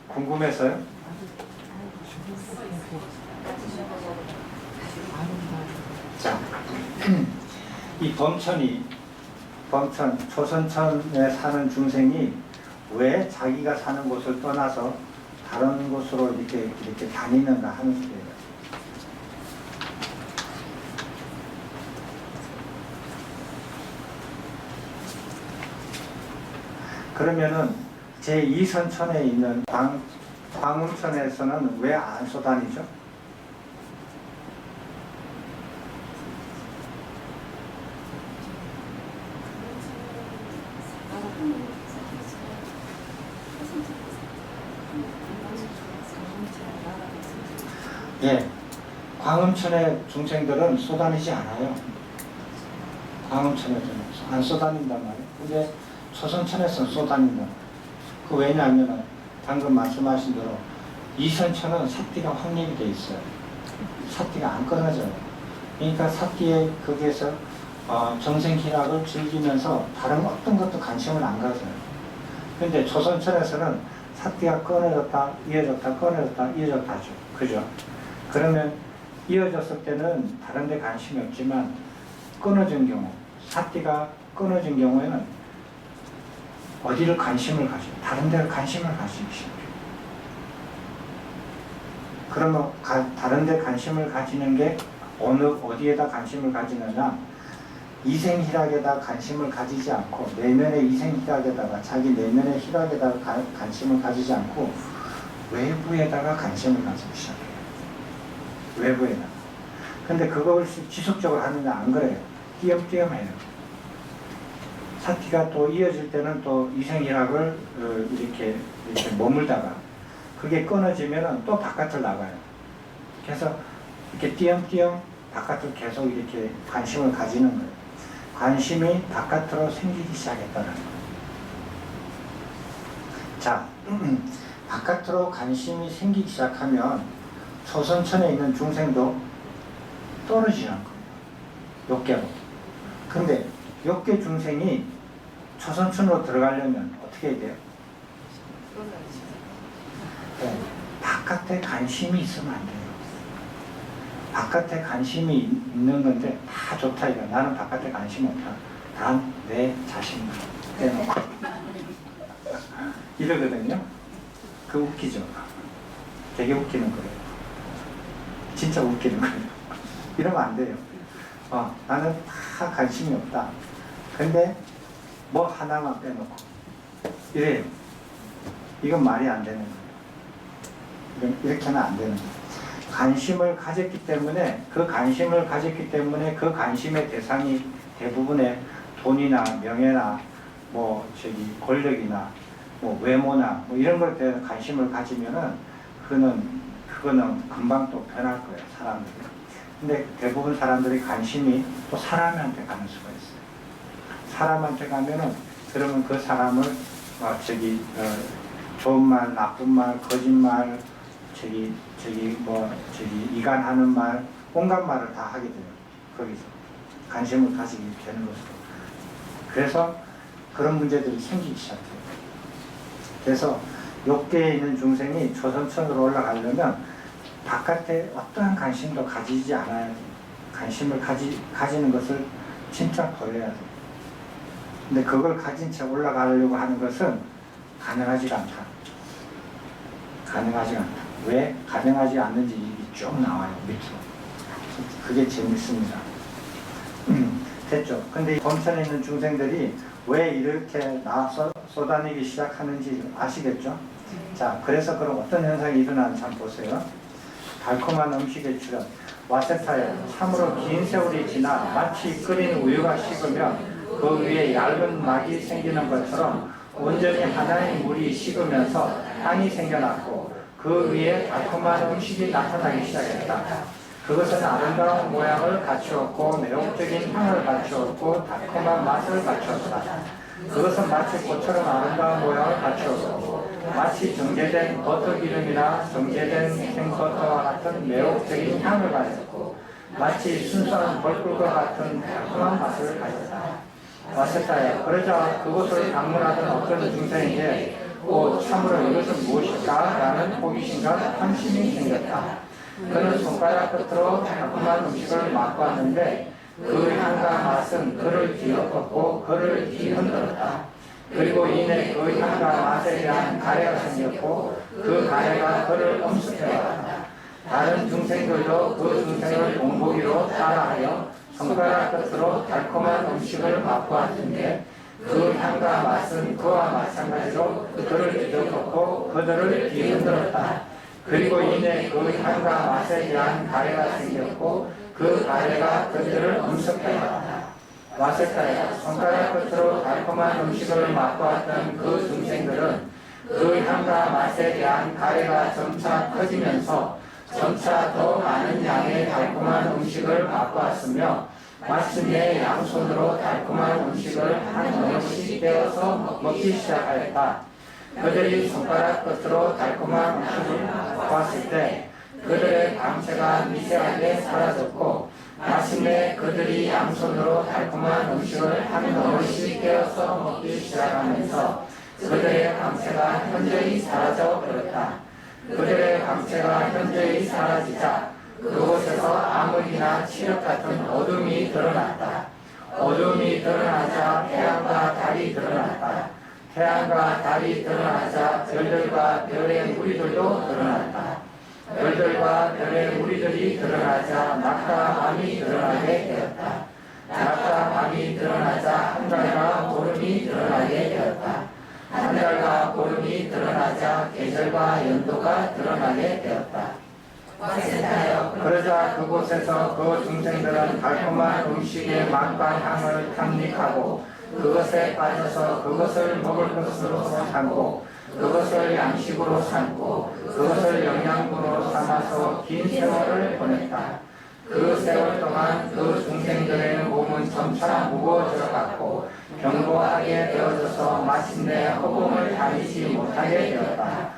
궁금해서요? 자, 이 범천, 조선천에 사는 중생이 왜 자기가 사는 곳을 떠나서 다른 곳으로 이렇게 다니는가 하는 소리예요. 그러면은 제2선천에 있는 광음천에서는 왜 안 쏘다니죠? 예, 광음천의 중생들은 쏘다니지 않아요. 광음천에서는 안 쏘다닌단 말이에요. 근데 조선천에서는 쏘다닌다. 그 왜냐하면 방금 말씀하신 대로 이선천은 삿띠가 확립이 돼 있어요. 삿띠가 안 끊어져요. 그러니까 삿띠에 거기에서 정생희락을 즐기면서 다른 어떤 것도 관심을 안 가져요. 근데 조선천에서는 삿띠가 끊어졌다, 이어졌다, 끊어졌다, 이어졌다 하죠. 그죠? 그러면 이어졌을 때는 다른 데 관심이 없지만 끊어진 경우, 삿띠가 끊어진 경우에는 어디를 관심을 가져요? 다른 데를 관심을 가지기 시작해요. 그러면 다른 데 관심을 가지는 게 어디에다 관심을 가지느냐? 이생희락에다 관심을 가지지 않고 내면의 이생희락에다가 자기 내면의 희락에다가 관심을 가지지 않고 외부에다가 관심을 가지기 시작해요. 외부에다가. 근데 그걸 지속적으로 하느냐? 안 그래요. 띄엄띄엄해요. 삿띠가 또 이어질 때는 또 이생희락을 이렇게 머물다가 그게 끊어지면은 또 바깥을 나가요. 그래서 이렇게 띄엄띄엄 바깥을 계속 이렇게 관심을 가지는 거예요. 관심이 바깥으로 생기기 시작했다는 거예요. 자, 바깥으로 관심이 생기기 시작하면 조선천에 있는 중생도 떨어지는 거예요. 욕계로. 근데 욕계 중생이 조선천으로 들어가려면 어떻게 해야 돼요? 네, 바깥에 관심이 있으면 안 돼요. 바깥에 관심이 있는 건데 다 좋다 이거. 나는 바깥에 관심 없다. 단 내 자신만 빼놓고 이러거든요. 그 웃기죠. 되게 웃기는 거예요. 진짜 웃기는 거예요. 이러면 안 돼요. 나는 다 관심이 없다. 근데 뭐 하나만 빼놓고 이래요. 이건 말이 안 되는 거예요. 이렇게는 안 되는 거예요. 관심을 가졌기 때문에 그 관심의 대상이 대부분의 돈이나 명예나 권력이나 외모나 이런 것에 대한 관심을 가지면은 그거는 금방 또 변할 거예요, 사람들이. 근데 대부분 사람들이 관심이 또 사람한테 가는 수가 있어요. 사람한테 가면은 그러면 그 사람을 좋은 말, 나쁜 말, 거짓말, 이간하는 말, 온갖 말을 다 하게 돼요. 거기서 관심을 가지게 되는 것으로. 그래서 그런 문제들이 생기기 시작해요. 그래서 욕계에 있는 중생이 조선천으로 올라가려면 바깥에 어떠한 관심도 가지지 않아야 돼요. 관심을 가지는 것을 진짜 버려야 돼요. 근데 그걸 가진 채 올라가려고 하는 것은 가능하지가 않다. 가능하지가 않다. 왜 가능하지 않는지 쭉 나와요, 밑으로. 그게 재밌습니다. 됐죠. 근데 범천에 있는 중생들이 왜 이렇게 나서 쏟아내기 시작하는지 아시겠죠? 자, 그래서 그럼 어떤 현상이 일어나는지 한번 보세요. 달콤한 음식의 출현. 와세타에 참으로 긴 세월이 지나 마치 끓인 우유가 식으면 그 위에 얇은 막이 생기는 것처럼 온전히 하나의 물이 식으면서 땅이 생겨났고 그 위에 달콤한 음식이 나타나기 시작했다. 그것은 아름다운 모양을 갖추었고 매혹적인 향을 갖추었고 달콤한 맛을 갖추었다. 그것은 마치 꽃처럼 아름다운 모양을 갖추었고 마치 정제된 버터기름이나 정제된 생버터와 같은 매혹적인 향을 가졌고 마치 순수한 벌꿀과 같은 달콤한 맛을 가졌다. 와세타야. 그러자 그곳을 방문하던 어떤 중생에게 참으로 이것은 무엇일까? 라는 호기심과 관심이 생겼다. 그는 손가락 끝으로 달콤한 음식을 맛보았는데 그 향과 맛은 그를 뒤엎었고 그를 뒤흔들었다. 그리고 이내 그 향과 맛에 대한 가래가 생겼고 그 가래가 그를 엄습해왔다. 다른 중생들도 그 중생을 본보기로 따라하여 손가락 끝으로 달콤한 음식을 맛보았는데 그 향과 맛은 그와 마찬가지로 그를 뒤덮었고 그들을 뒤흔들었다. 그리고 이내 그 향과 맛에 대한 가래가 생겼고 그 가래가 그들을 엄습하였다. 와세타야. 손가락 끝으로 달콤한 음식을 맛보았던 그 중생들은 그 향과 맛에 대한 가래가 점차 커지면서 점차 더 많은 양의 달콤한 음식을 맛보았으며 마침내 양손으로 달콤한 음식을 한 그릇씩 떼어서 먹기 시작하였다. 그들이 손가락 끝으로 달콤한 음식을 맛보았을 때 그들의 감체가 미세하게 사라졌고 마침내 그들이 양손으로 달콤한 음식을 한 그릇씩 떼어서 먹기 시작하면서 그들의 감체가 현저히 사라져 버렸다. 그들의 감체가 현저히 사라지자 그곳에서 암흑이나 칠흑 같은 어둠이 드러났다. 어둠이 드러나자 태양과 달이 드러났다. 태양과 달이 드러나자 별들과 별의 무리들도 드러났다. 별들과 별의 무리들이 드러나자 낮과 밤이 드러나게 되었다. 낮과 밤이 드러나자 한달과 보름이 드러나게 되었다. 한달과 보름이 드러나자 계절과 연도가 드러나게 되었다. 그러자 그곳에서 그 중생들은 달콤한 음식의 맛과 향을 탐닉하고 그것에 빠져서 그것을 먹을 것으로 삼고 그것을 양식으로 삼고 그것을 영양분으로 삼아서 긴 세월을 보냈다. 그 세월 동안 그 중생들의 몸은 점차 무거워져 갔고 견고하게 되어져서 마침내 허공을 다니지 못하게 되었다.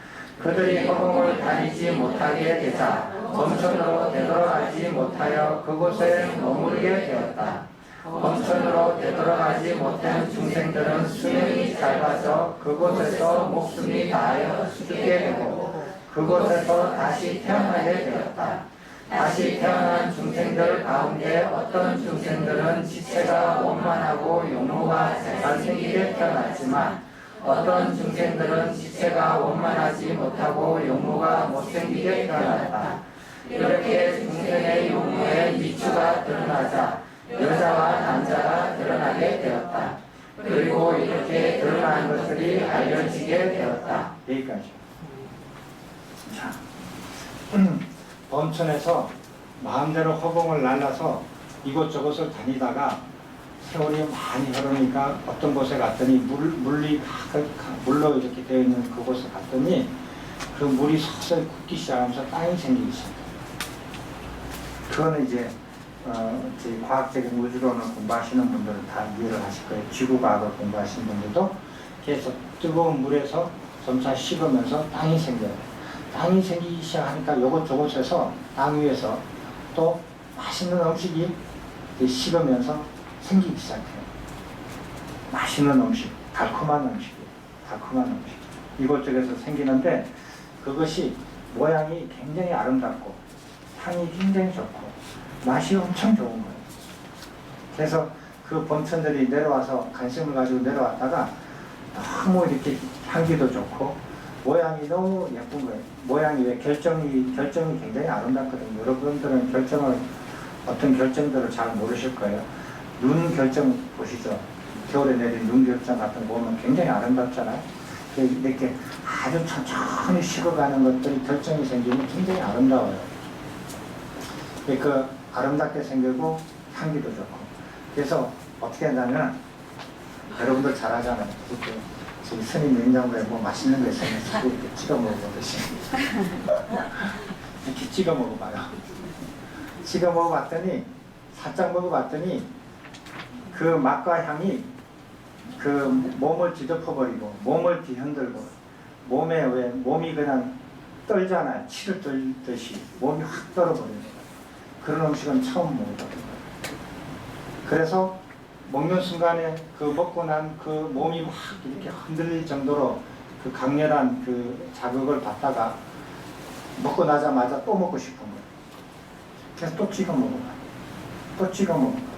그들이 허공을 다니지 못하게 되자 범천으로 되돌아가지 못하여 그곳에 머무르게 되었다. 범천으로 되돌아가지 못한 중생들은 수명이 짧아져 그곳에서 목숨이 다하여 죽게 되고 그곳에서 다시 태어나게 되었다. 다시 태어난 중생들 가운데 어떤 중생들은 지체가 원만하고 용모가 잘생기게 태어났지만 어떤 중생들은 지체가 원만하지 못하고 용모가 못생기게 태어났다. 이렇게 중생의 용모에 미추가 드러나자 여자와 남자가 드러나게 되었다. 그리고 이렇게 드러난 것들이 알려지게 되었다. 여기까지. 자, 범천에서 마음대로 허공을 날라서 이곳저곳을 다니다가 세월이 많이 흐르니까 어떤 곳에 갔더니 물로 이렇게 되어 있는 그곳에 갔더니 그 물이 서서히 굳기 시작하면서 땅이 생기기 시작해요. 그거는 이제 과학적인 우주론을 공부하시는 분들은 다 이해를 하실 거예요. 지구과학을 공부하시는 분들도 계속 뜨거운 물에서 점차 식으면서 땅이 생겨요. 땅이 생기기 시작하니까 요것저것에서 땅 위에서 또 맛있는 음식이 식으면서 생기기 시작해요. 맛있는 음식, 달콤한 음식. 이곳저곳에서 생기는데 그것이 모양이 굉장히 아름답고 향이 굉장히 좋고 맛이 엄청 좋은 거예요. 그래서 그 범천들이 내려와서 관심을 가지고 내려왔다가 너무 이렇게 향기도 좋고 모양이 너무 예쁜 거예요. 모양이 왜 결정이 굉장히 아름답거든요. 여러분들은 어떤 결정들을 잘 모르실 거예요. 눈 결정 보시죠. 겨울에 내린 눈 결정 같은 거 보면 굉장히 아름답잖아요. 이렇게 아주 천천히 식어가는 것들이 결정이 생기면 굉장히 아름다워요. 그 아름답게 생기고 향기도 좋고. 그래서 어떻게 한다면 여러분들 잘 하잖아요. 이렇게 저기 스님 냉장고에 뭐 맛있는 거 있으면 자꾸 이렇게 찍어 먹어보듯이 이렇게 찍어 먹어봐요. 찍어 먹어봤더니 살짝 먹어봤더니 그 맛과 향이 그 몸을 뒤덮어버리고 몸을 뒤흔들고 몸에 왜 몸이 그냥 떨잖아요. 치를 떨듯이 몸이 확 떨어버리는 거예요. 그런 음식은 처음 먹어봤거든요. 그래서 먹는 순간에 그 먹고 난 그 몸이 막 이렇게 흔들릴 정도로 그 강렬한 그 자극을 받다가 먹고 나자마자 또 먹고 싶은 거예요. 그래서 또 찍어 먹어봐요. 또 찍어 먹어봐요.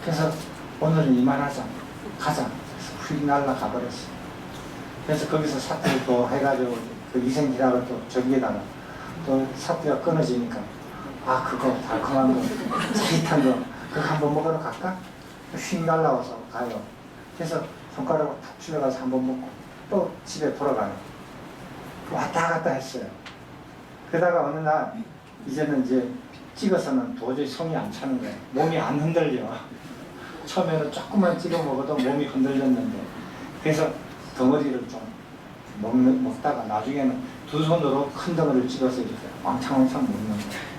그래서 오늘은 이만하자. 가자. 그래서 휙 날라가 버렸어. 그래서 거기서 사태를 또 해가지고 그 위생기락을 또 저기에다가 또 사태가 끊어지니까 아 그거 달콤한 거 짜릿한 거 그거 한번 먹으러 갈까? 휙 날라와서 가요. 그래서 손가락을 툭 집어가서 한번 먹고 또 집에 돌아가요. 왔다 갔다 했어요. 그러다가 어느 날 이제는 이제 찍어서는 도저히 성이 안 차는 거예요. 몸이 안 흔들려. 처음에는 조금만 찍어 먹어도 몸이 흔들렸는데 그래서 덩어리를 좀 먹다가 나중에는 두 손으로 큰 덩어리를 찍어서 이렇게 왕창왕창 먹는 거예요.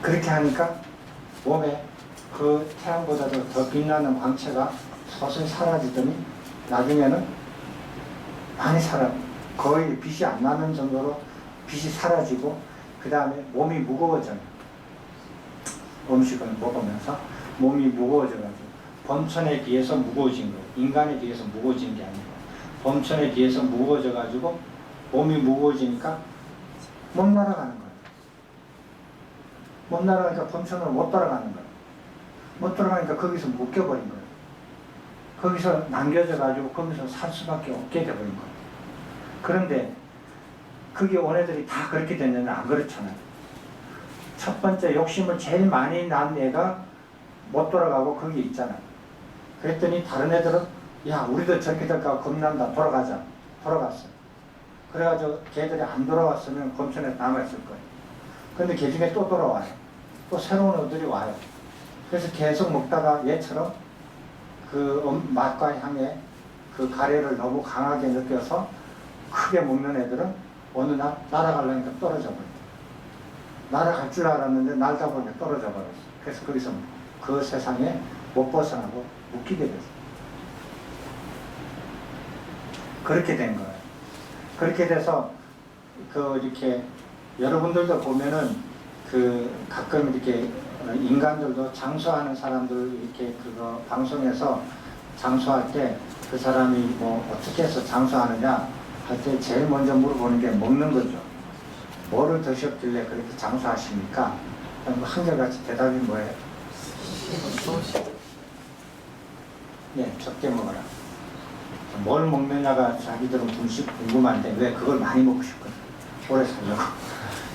그렇게 하니까 몸에 그 태양보다도 더 빛나는 광채가 서서히 사라지더니 나중에는 많이 거의 빛이 안 나는 정도로 빛이 사라지고 그 다음에 몸이 무거워져요. 음식을 먹으면서 몸이 무거워져가지고 범천에 비해서 무거워진 거예요. 인간에 비해서 무거워진 게 아니고 범천에 비해서 무거워져가지고 몸이 무거워지니까 못 날아가는 거예요. 못 날아가니까 범천으로 못 따라가는 거예요. 못 들어가니까 거기서 묶여버린 거예요. 거기서 남겨져가지고 거기서 살 수밖에 없게 돼버린 거예요. 그런데 그게 원애들이 다 그렇게 됐는데 안 그렇잖아요. 첫 번째 욕심을 제일 많이 난 애가 못 돌아가고 거기 있잖아요. 그랬더니 다른 애들은 야 우리도 저렇게 될까 겁난다 돌아가자. 돌아갔어요. 그래가지고 걔들이 안 돌아왔으면 검천에 남아있을 거예요. 근데 걔 중에 또 돌아와요. 또 새로운 애들이 와요. 그래서 계속 먹다가 얘처럼 그 맛과 향에 그 가래를 너무 강하게 느껴서 크게 먹는 애들은 어느 날 날아가려니까 떨어져 버려요. 날아갈 줄 알았는데 날다 보니까 떨어져 버렸어요. 그래서 거기서 그 세상에 못 벗어나고 묶이게 됐어요. 그렇게 된 거예요. 그렇게 돼서 이렇게 여러분들도 보면은 가끔 이렇게 인간들도 장수하는 사람들 이렇게 그거 방송에서 장수할 때 그 사람이 뭐 어떻게 해서 장수하느냐 할 때 제일 먼저 물어보는 게 먹는 거죠. 뭐를 드셨길래 그렇게 장수하십니까? 한결같이 대답이 뭐예요? 네, 적게 먹어라. 뭘 먹느냐가 자기들은 궁금한데 왜 그걸 많이 먹고 싶거든. 오래 살려고.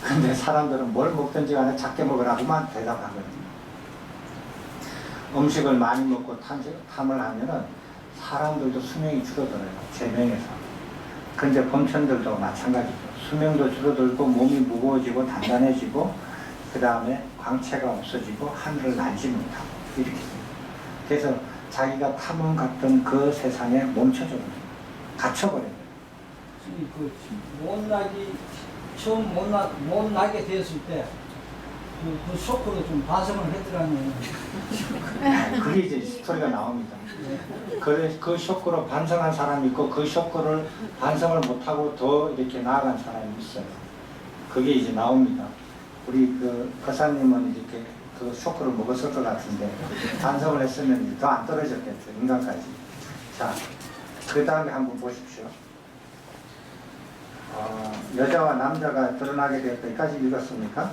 근데 사람들은 뭘 먹든지 간에 작게 먹으라고만 대답하거든요. 음식을 많이 먹고 탐을 하면은 사람들도 수명이 줄어들어요. 제명에서. 근데 범천들도 마찬가지죠. 수명도 줄어들고 몸이 무거워지고 단단해지고 그 다음에 광채가 없어지고 하늘을 날지 못하고 이렇게 돼요. 그래서 자기가 탐험 갔던 그 세상에 멈춰져 버려요. 갇혀버려요. 처음 못 나게 되었을 때 그 쇼크로 좀 반성을 했더라는 그게 이제 스토리가 나옵니다. 그 쇼크로 반성한 사람이 있고 그 쇼크를 반성을 못하고 더 이렇게 나아간 사람이 있어요. 그게 이제 나옵니다. 우리 그 거사님은 이렇게 그 쇼크를 먹었을 것 같은데 반성을 했으면 더 안 떨어졌겠죠. 인간까지. 자, 그 다음에 한번 보십시오. 여자와 남자가 드러나게 되었다까지 읽었습니까?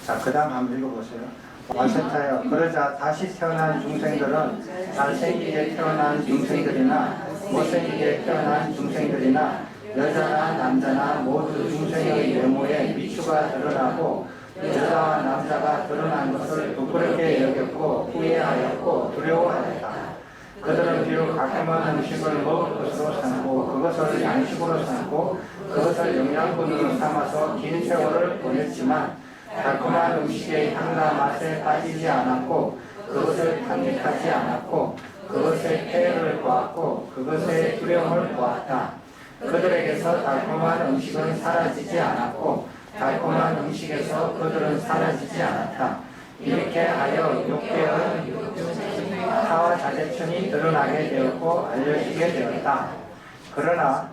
자, 그 다음 한번 읽어보세요. 와세타여, 그러자 다시 태어난 중생들은 잘생기게 태어난 중생들이나 못생기게 태어난 중생들이나 여자나 남자나 모두 중생의 외모에 미추가 드러나고 여자와 남자가 드러난 것을 부끄럽게 여겼고 후회하였고 두려워하였다. 그들은 비록 가끔한 음식을 먹을 것으로 삼고 그것을 양식으로 삼고 그것을 영양분으로 삼아서 긴 세월을 보냈지만 달콤한 음식의 향과 맛에 빠지지 않았고 그것을 탐닉하지 않았고 그것의 폐해를 보았고 그것의 두려움을 보았다. 그들에게서 달콤한 음식은 사라지지 않았고 달콤한 음식에서 그들은 사라지지 않았다. 이렇게 하여 욕되어 타와 자제천이 드러나게 되었고 알려지게 되었다. 그러나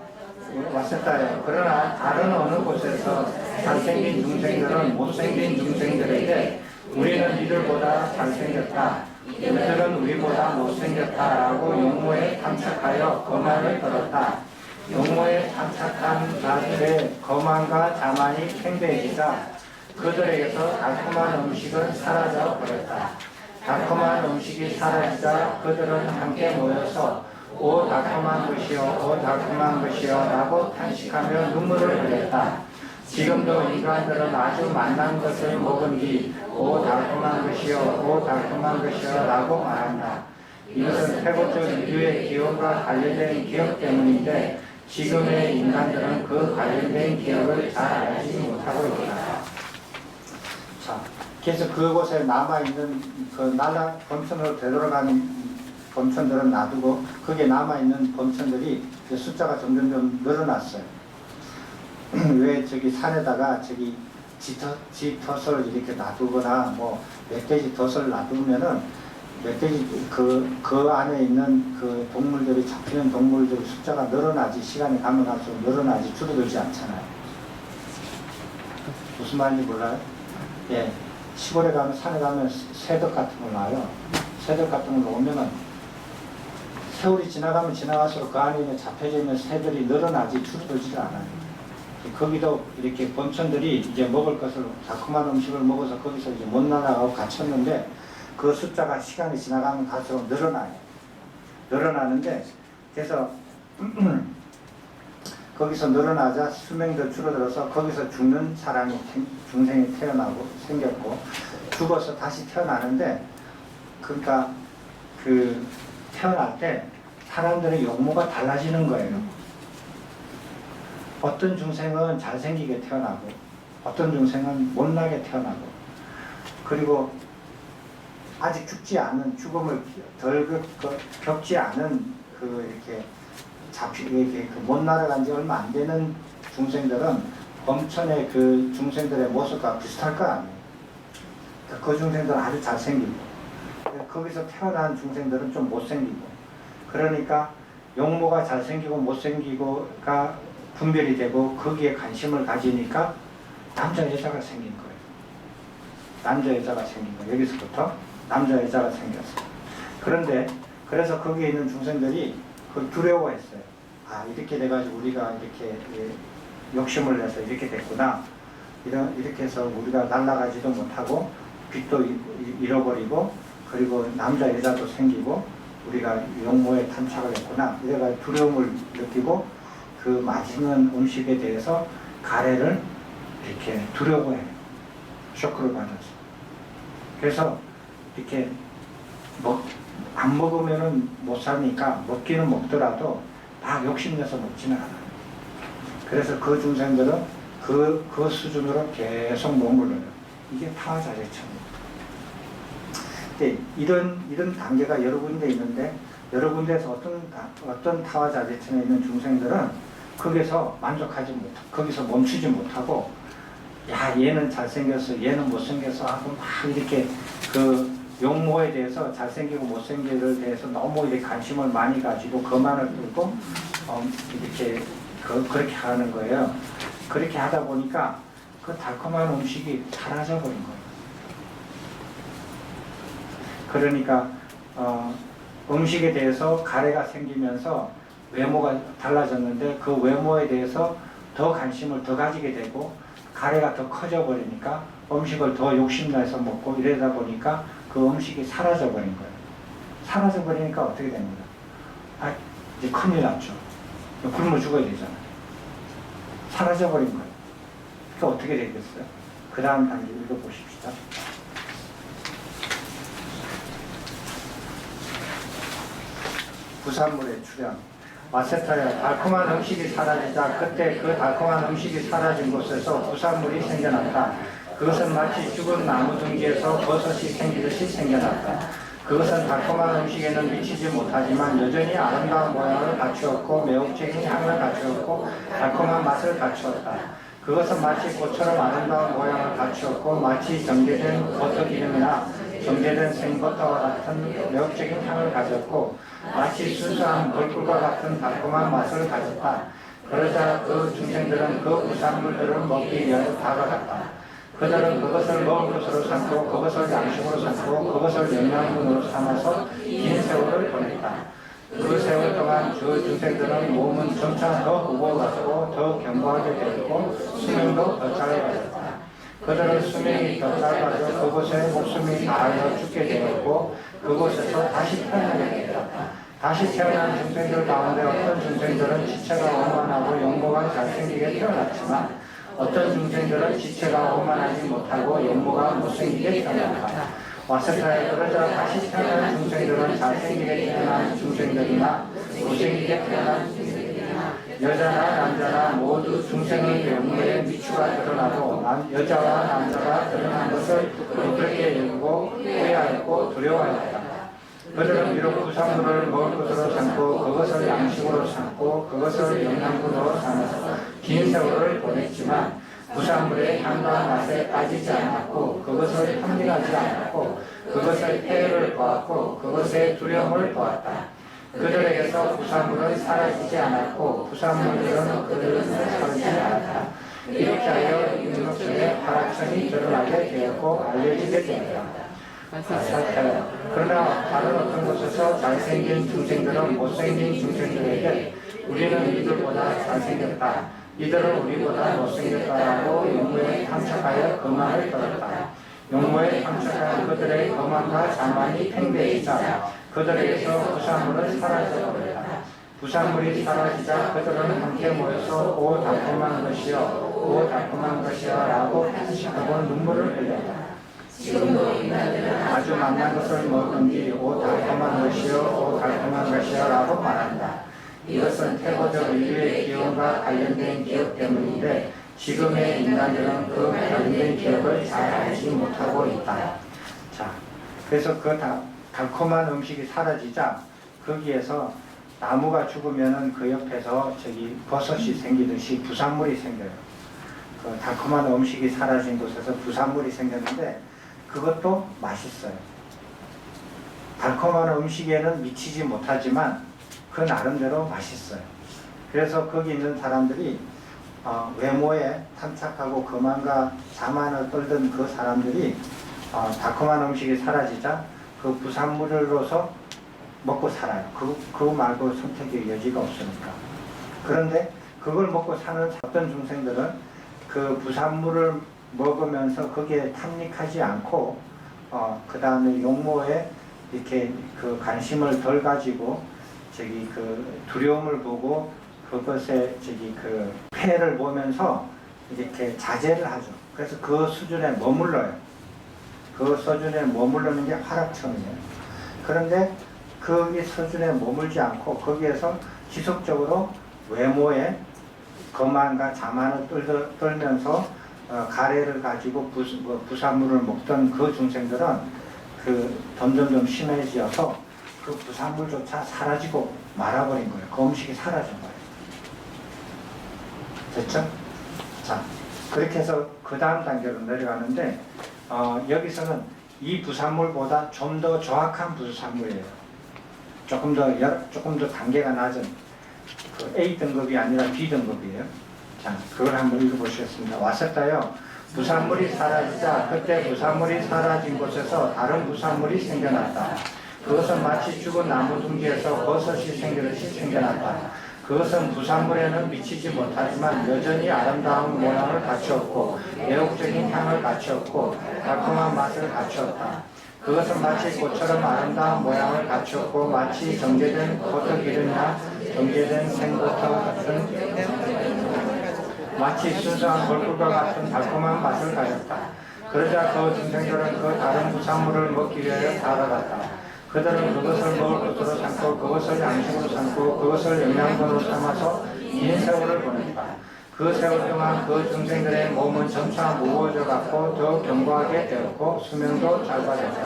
다른 어느 곳에서 잘생긴 중생들은 못생긴 중생들에게 우리는 이들보다 잘생겼다. 이들은 우리보다 못생겼다라고 용모에 탐착하여 거만을 들었다. 용모에 탐착한 자들의 거만과 자만이 팽배해지자 그들에게서 달콤한 음식은 사라져 버렸다. 달콤한 음식이 사라지자 그들은 함께 모여서 오 달콤한 것이여 오 달콤한 것이여 라고 탄식하며 눈물을 흘렸다. 지금도 인간들은 아주 맛난 것을 먹은 뒤 오 달콤한 것이여 오 달콤한 것이여 라고 말한다. 이것은 태고적 인류의 기억과 관련된 기억 때문인데 지금의 인간들은 그 관련된 기억을 잘 알지 못하고 있다. 자, 그래서 그곳에 남아있는 그 범천으로 되돌아가는 범천들은 놔두고 거기에 남아있는 범천들이 숫자가 점점 늘어났어요. 왜 저기 산에다가 저기 깃터스를 이렇게 놔두거나 뭐 멧돼지 덫을 놔두면은 멧돼지 그 안에 있는 그 동물들이 잡히는 동물들의 숫자가 늘어나지 시간이 가면 갈수록 늘어나지 줄어들지 않잖아요. 무슨 말인지 몰라요? 예. 시골에 가면 산에 가면 새덕 같은 걸 놔요. 새덕 같은 걸 놓으면은 세월이 지나가면 지나갈수록 그 안에 있는 잡혀져 있는 새들이 늘어나지 줄어들지 않아요. 거기도 이렇게 범천들이 이제 먹을 것을 달콤한 음식을 먹어서 거기서 이제 못 나가고 갇혔는데 그 숫자가 시간이 지나가면 갈수록 늘어나요. 늘어나는데 그래서 거기서 늘어나자 수명도 줄어들어서 거기서 죽는 사람이 중생이 태어나고 생겼고 죽어서 다시 태어나는데 그러니까 그 태어날 때 사람들의 용모가 달라지는 거예요. 어떤 중생은 잘생기게 태어나고 어떤 중생은 못나게 태어나고 그리고 아직 죽지 않은 죽음을 덜 겪지 않은 이렇게 이렇게 못 날아간 지 얼마 안 되는 중생들은 범천의 그 중생들의 모습과 비슷할 거 아니에요. 그 중생들은 아주 잘생기고 거기서 태어난 중생들은 좀 못생기고 그러니까 용모가 잘생기고 못생기고가 분별이 되고 거기에 관심을 가지니까 남자 여자가 생긴 거예요. 남자 여자가 생긴 거예요. 여기서부터 남자 여자가 생겼어요. 그런데 그래서 거기에 있는 중생들이 그걸 두려워했어요. 아 이렇게 돼가지고 우리가 이렇게 욕심을 내서 이렇게 됐구나. 이렇게 해서 우리가 날아가지도 못하고 빛도 잃어버리고 그리고 남자 여자도 생기고 우리가 용모에 탐착을 했구나. 이래가지고 두려움을 느끼고 그 맛있는 음식에 대해서 가래를 이렇게 두려워해요. 쇼크를 받아서. 그래서 이렇게 안 먹으면은 못 사니까 먹기는 먹더라도 막 욕심내서 먹지는 않아요. 그래서 그 중생들은 그 수준으로 계속 머물러요. 이게 타자제천입니다. 근데 이런 단계가 여러 군데 있는데 여러 군데에서 어떤 타와자제천에 있는 중생들은 거기서 만족하지 못하고 거기서 멈추지 못하고 야 얘는 잘생겼어 얘는 못생겼어 하고 막 이렇게 그 용모에 대해서 잘생기고 못생기를 대해서 너무 이렇게 관심을 많이 가지고 거만을 들고 이렇게 그렇게 하는 거예요. 그렇게 하다 보니까 그 달콤한 음식이 사라져 버린 거예요. 그러니까 음식에 대해서 가래가 생기면서 외모가 달라졌는데 그 외모에 대해서 더 관심을 더 가지게 되고 가래가 더 커져 버리니까 음식을 더 욕심내서 먹고 이러다 보니까 그 음식이 사라져 버린 거예요. 사라져 버리니까 어떻게 됩니까? 아, 이제 큰일 났죠. 굶어 죽어야 되잖아요. 사라져 버린 거예요. 그러니까 어떻게 되겠어요? 그 다음 단계 읽어보십시다. 부산물의 출현. 와세타야, 달콤한 음식이 사라지자 그때 그 달콤한 음식이 사라진 곳에서 부산물이 생겨났다. 그것은 마치 죽은 나무 둥지에서 버섯이 생기듯이 생겨났다. 그것은 달콤한 음식에는 미치지 못하지만 여전히 아름다운 모양을 갖추었고 매혹적인 향을 갖추었고 달콤한 맛을 갖추었다. 그것은 마치 꽃처럼 아름다운 모양을 갖추었고 마치 정제된 버터기름이나 정제된 생버터와 같은 매혹적인 향을 가졌고 마치 순수한 벌꿀과 같은 달콤한 맛을 가졌다. 그러자 그 중생들은 그 부산물들을 먹기 위하여 다가갔다. 그들은 그것을 먹을 것으로 삼고 그것을 양식으로 삼고 그것을 영양분으로 삼아서 긴 세월을 보냈다. 그 세월 동안 그 중생들은 몸은 점차 더 무거워졌고 더 견고하게 되었고 수명도 더 짧아졌다. 그들은 수명이 더 짧아져 그곳에 목숨이 다하여 죽게 되었고 그곳에서 다시 태어나게 되었다. 다시 태어난 중생들 가운데 어떤 중생들은 지체가 오만하고 영모가 잘생기게 태어났지만 어떤 중생들은 지체가 오만하지 못하고 영모가 못생기게 태어났다. 와세타에 그러자 다시 태어난 중생들은 잘생기게 태어난 중생들이나 못생기게 태어난 중생들이나 여자나 남자나 모두 중생의 영모에 미추가 드러나고 여자와 남자가 드러난 것을 그렇게 여기고 후회하였고 두려워하였다. 그들은 비록 부산물을 먹을 것으로 삼고 그것을 양식으로 삼고 그것을 영양분으로 삼아서 긴 세월을 보냈지만 부산물의 향과 맛에 빠지지 않았고 그것을 탐닉하지 않았고 그것의 폐해를 보았고 그것의 두려움을 보았다. 그들에게서 부산물은 사라지지 않았고 부산물들은 그들은 사라지지 않았다. 이렇게 하여 인목성의 하락성이 드러나게 되었고 알려지게 되었다. 그러나 다른 어떤 곳에서 잘생긴 중생들은 못생긴 중생들에게 우리는 이들보다 잘생겼다. 이들은 우리보다 못생겼다라고 용모에 탐착하여 거만을 떨었다. 용모에 탐착한 그들의 거만과 자만이 팽배해지자 그들에게서 부산물은 사라져버렸다. 부산물이 사라지자 그들은 함께 모여서 오 달콤한 것이여 오 달콤한 것이여 라고 하고 눈물을 흘렸다. 지금도 인간들은 아주 만난 것을 먹은 뒤 오 달콤한 것이요 오 달콤한 것이요 라고 말한다. 이것은 태고적 인류의 기억과 관련된 기억 때문인데 지금의 인간들은 그 관련된 기억을 잘 알지 못하고 있다. 자, 그래서 그 달콤한 음식이 사라지자 거기에서 나무가 죽으면은 그 옆에서 저기 버섯이 생기듯이 부산물이 생겨요. 그 달콤한 음식이 사라진 곳에서 부산물이 생겼는데 그것도 맛있어요. 달콤한 음식에는 미치지 못하지만 그 나름대로 맛있어요. 그래서 거기 있는 사람들이 외모에 탐착하고 거만과 자만을 떨던 그 사람들이 달콤한 음식이 사라지자 그 부산물로서 먹고 살아요. 그거 말고 선택의 여지가 없으니까. 그런데 그걸 먹고 사는 어떤 중생들은 그 부산물을 먹으면서 거기에 탐닉하지 않고 그 다음에 용모에 이렇게 그 관심을 덜 가지고 저기 그 두려움을 보고 그것에 저기 그 폐해를 보면서 이렇게 자제를 하죠. 그래서 그 수준에 머물러요. 그 수준에 머무르는 게 화락청이에요. 그런데 그 수준에 머물지 않고 거기에서 지속적으로 외모에 거만과 자만을 떨면서 가래를 가지고 부산물을 먹던 그 중생들은 그 점점점 심해지어서 그 부산물조차 사라지고 말아버린 거예요. 그 음식이 사라진 거예요. 됐죠? 자, 그렇게 해서 그 다음 단계로 내려가는데 여기서는 이 부산물보다 좀 더 정확한 부산물이에요. 조금 더 단계가 낮은 그 A 등급이 아니라 B 등급이에요. 자, 그걸 한번 읽어보시겠습니다. 왔었다요. 부산물이 사라지자 그때 부산물이 사라진 곳에서 다른 부산물이 생겨났다. 그것은 마치 죽은 나무 둥지에서 버섯이 생기듯이 생겨났다. 그것은 부산물에는 미치지 못하지만 여전히 아름다운 모양을 갖추었고 매혹적인 향을 갖추었고 달콤한 맛을 갖추었다. 그것은 마치 꽃처럼 아름다운 모양을 갖추었고 마치 정제된 버터기름이나 정제된 생버터 같은 마치 순수한 벌꿀과 같은 달콤한 맛을 가졌다. 그러자 그 중생들은 그 다른 부산물을 먹기 위하여 다가갔다. 그들은 그것을 먹을 것으로 삼고 그것을 양식으로 삼고 그것을 영양분으로 삼아서 긴 세월을 보냈다. 그 세월 동안 그 중생들의 몸은 점차 무거워져 갔고 더 견고하게 되었고 수명도 짧아졌다.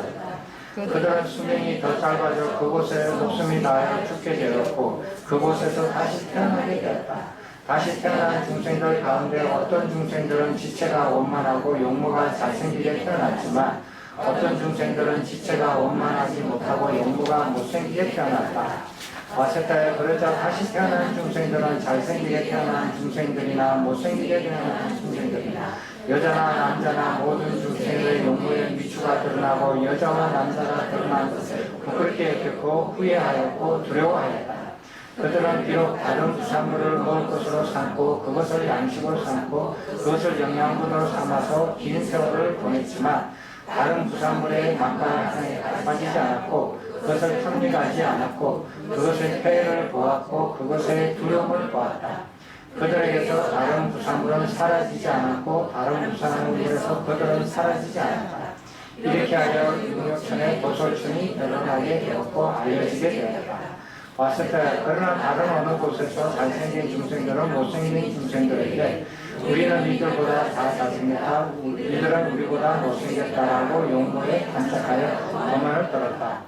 그들은 수명이 더 짧아져 그곳에 목숨이 닿아 죽게 되었고 그곳에서 다시 태어나게 되었다. 다시 태어난 중생들 가운데 어떤 중생들은 지체가 원만하고 용모가 잘생기게 태어났지만 어떤 중생들은 지체가 원만하지 못하고 용모가 못생기게 태어났다. 와세타에 그러자 다시 태어난 중생들은 잘생기게 태어난 중생들이나 못생기게 태어난 중생들이나 여자나 남자나 모든 중생의 용모의 미추가 드러나고 여자와 남자가 드러난 것을 부끄럽게 여겼고 후회하였고 두려워하였다. 그들은 비록 다른 부산물을 먹을 것으로 삼고 그것을 양식으로 삼고 그것을 영양분으로 삼아서 긴 세월을 보냈지만 다른 부산물의 맛과 향에 빠지지 않았고 그것을 탐닉하지 않았고 그것의 폐해를 보았고 그것의 두려움을 보았다. 그들에게서 다른 부산물은 사라지지 않았고 다른 부산물에서 그들은 사라지지 않았다. 이렇게 하여 육력천의 도솔천이 드러나게 되었고 알려지게 되었다. 왔을 때 그러나 다른 어느 곳에서 잘생긴 중생들은 못생긴 중생들에게 우리는 이들보다 다 잘생겼다. 이들은 우리보다 못생겼다라고 용모에 탐착하여 거만을 떨었다.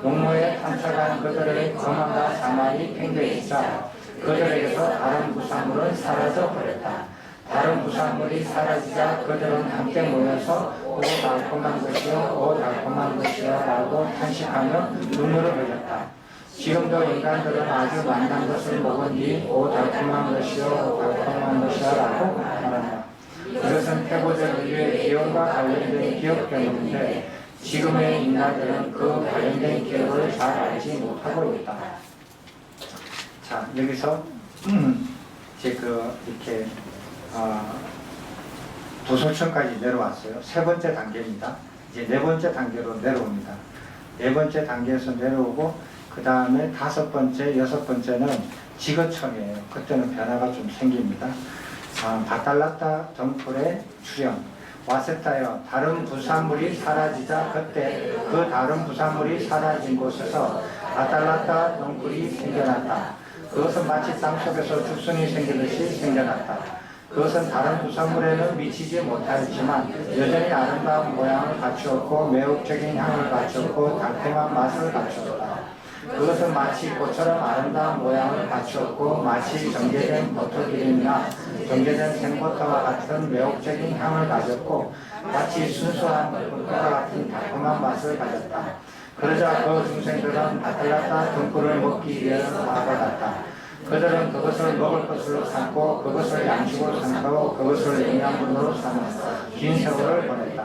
용모에 탐착한 그들의 거만과 자만이 팽개치자 그들에게서 다른 부산물은 사라져 버렸다. 다른 부산물이 사라지자 그들은 함께 모여서 오 달콤한 것이여 오 달콤한 것이여 라고 탄식하며 눈물을 흘렸다. 지금도 인간들은 아주 만난 것을 먹은 뒤 오 달콤한 것이여 오 달콤한 것이여 라고 말한다. 이것은 태고적 인류의 기억과 관련된 기억 때문인데 지금의 인간들은 그 관련된 기억을 잘 알지 못하고 있다. 자, 여기서 이제 이렇게 도솔천까지 내려왔어요. 세 번째 단계입니다. 이제 네 번째 단계로 내려옵니다. 네 번째 단계에서 내려오고 그 다음에 다섯 번째, 여섯 번째는 지거천이에요. 그때는 변화가 좀 생깁니다. 바탈라타 덩굴의 출현. 와세타여 다른 부산물이 사라지자 그때 그 다른 부산물이 사라진 곳에서 바탈라타 덩굴이 생겨났다. 그것은 마치 땅속에서 죽순이 생기듯이 생겨났다. 그것은 다른 부산물에는 미치지 못하였지만 여전히 아름다운 모양을 갖추었고 매혹적인 향을 갖추었고 달콤한 맛을 갖추었다. 그것은 마치 꽃처럼 아름다운 모양을 갖추었고 마치 정제된 버터기름이나 정제된 생버터와 같은 매혹적인 향을 가졌고 마치 순수한 물과 같은 달콤한 맛을 가졌다. 그러자 그 중생들은 바탈라타 등불을 먹기 위해 나아갔다. 그들은 그것을 먹을 것으로 삼고 그것을 양식으로 삼고 그것을 영양분으로 삼아 긴 세월을 보냈다.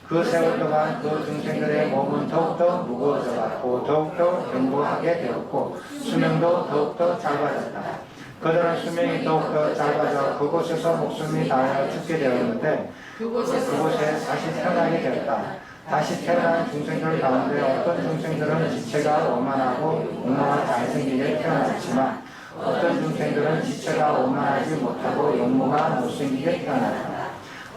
그 세월 동안 그 중생들의 몸은 더욱더 무거워져 갔고 더욱더 견고하게 되었고 수명도 더욱더 짧아졌다. 그들은 수명이 더욱더 짧아져 그곳에서 목숨이 닿아 죽게 되었는데 그곳에 다시 태어나게 되었다. 다시 태어난 중생들 가운데 어떤 중생들은 지체가 원만하고 용모가 잘생기게 태어났지만 어떤 중생들은 지체가 원만하지 못하고 용모가 못생기게 태어났다.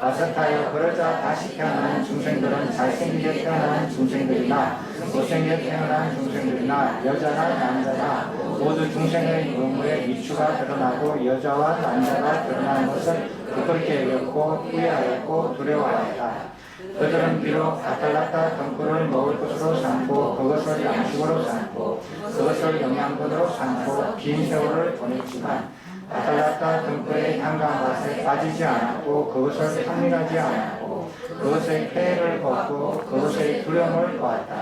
와세타여 그러자 다시 태어나는 중생들은 잘생기게 태어나는 중생들이나 못생기게 태어난 중생들이나 여자나 남자나 모두 중생의 용모에 미추가 드러나고 여자와 남자가 드러나는 것을 부끄럽게 여겼고 후회하였고 두려워하였다. 그들은 비록 바탈라타 덩굴을 먹을 것으로 삼고 그것을 양식으로 삼고 그것을 영양분으로 삼고 긴 세월을 보냈지만 바탈라타 등불의 향과 맛에 빠지지 않았고 그것을 탐닉하지 않았고 그것의 폐해를 벗고 그것의 두려움을 보았다.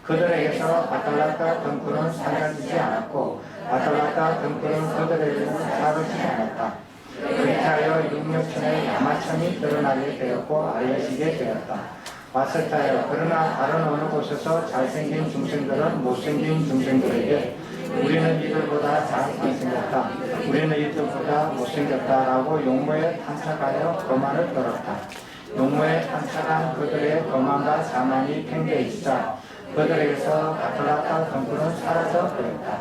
그들에게서 바탈라타 등불은 사라지지 않았고 바탈라타 등불은 그들에게는 사라지지 않았다. 그렇게 하여 육력천의 야마천이 드러나게 되었고 알려지게 되었다. 와세타여 그러나 다른 어느 곳에서 잘생긴 중생들은 못생긴 중생들에게 우리는 이들보다 잘생겼다. 우리는 이들보다 못생겼다라고 용모에 탐착하여 거만을 떨었다. 용모에 탐착한 그들의 거만과 자만이 팽개치자 그들에게서 바탈라타 덩굴은 사라져 버렸다.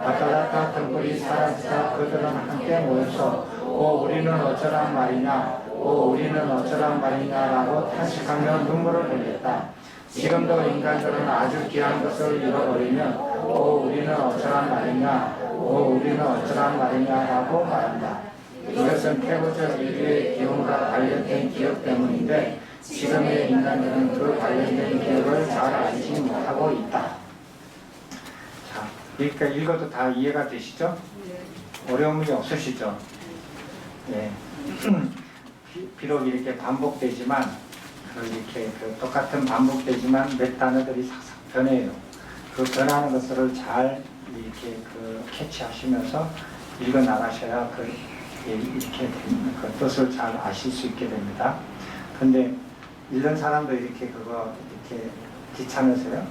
바달라타 등불이 사라지자 그들은 함께 모여서 오 우리는 어쩌란 말이냐 오 우리는 어쩌란 말이냐라고 탄식하며 눈물을 흘렸다. 지금도 인간들은 아주 귀한 것을 잃어버리면 오 우리는 어쩌란 말이냐 오 우리는 어쩌란 말이냐라고 말한다. 이것은 태고적 인류의 기억과 관련된 기억 때문인데 지금의 인간들은 그 관련된 기억을 잘 알지 못하고 있다. 자, 그러니까 읽어도 다 이해가 되시죠? 어려움이 없으시죠? 예. 비록 이렇게 반복되지만 이렇게 똑같은 반복되지만 몇 단어들이 싹싹 변해요. 그 변하는 것들을 잘 이렇게 캐치하시면서 읽어 나가셔야 이렇게 그 뜻을 잘 아실 수 있게 됩니다. 근데 읽는 사람도 이렇게 귀찮으세요?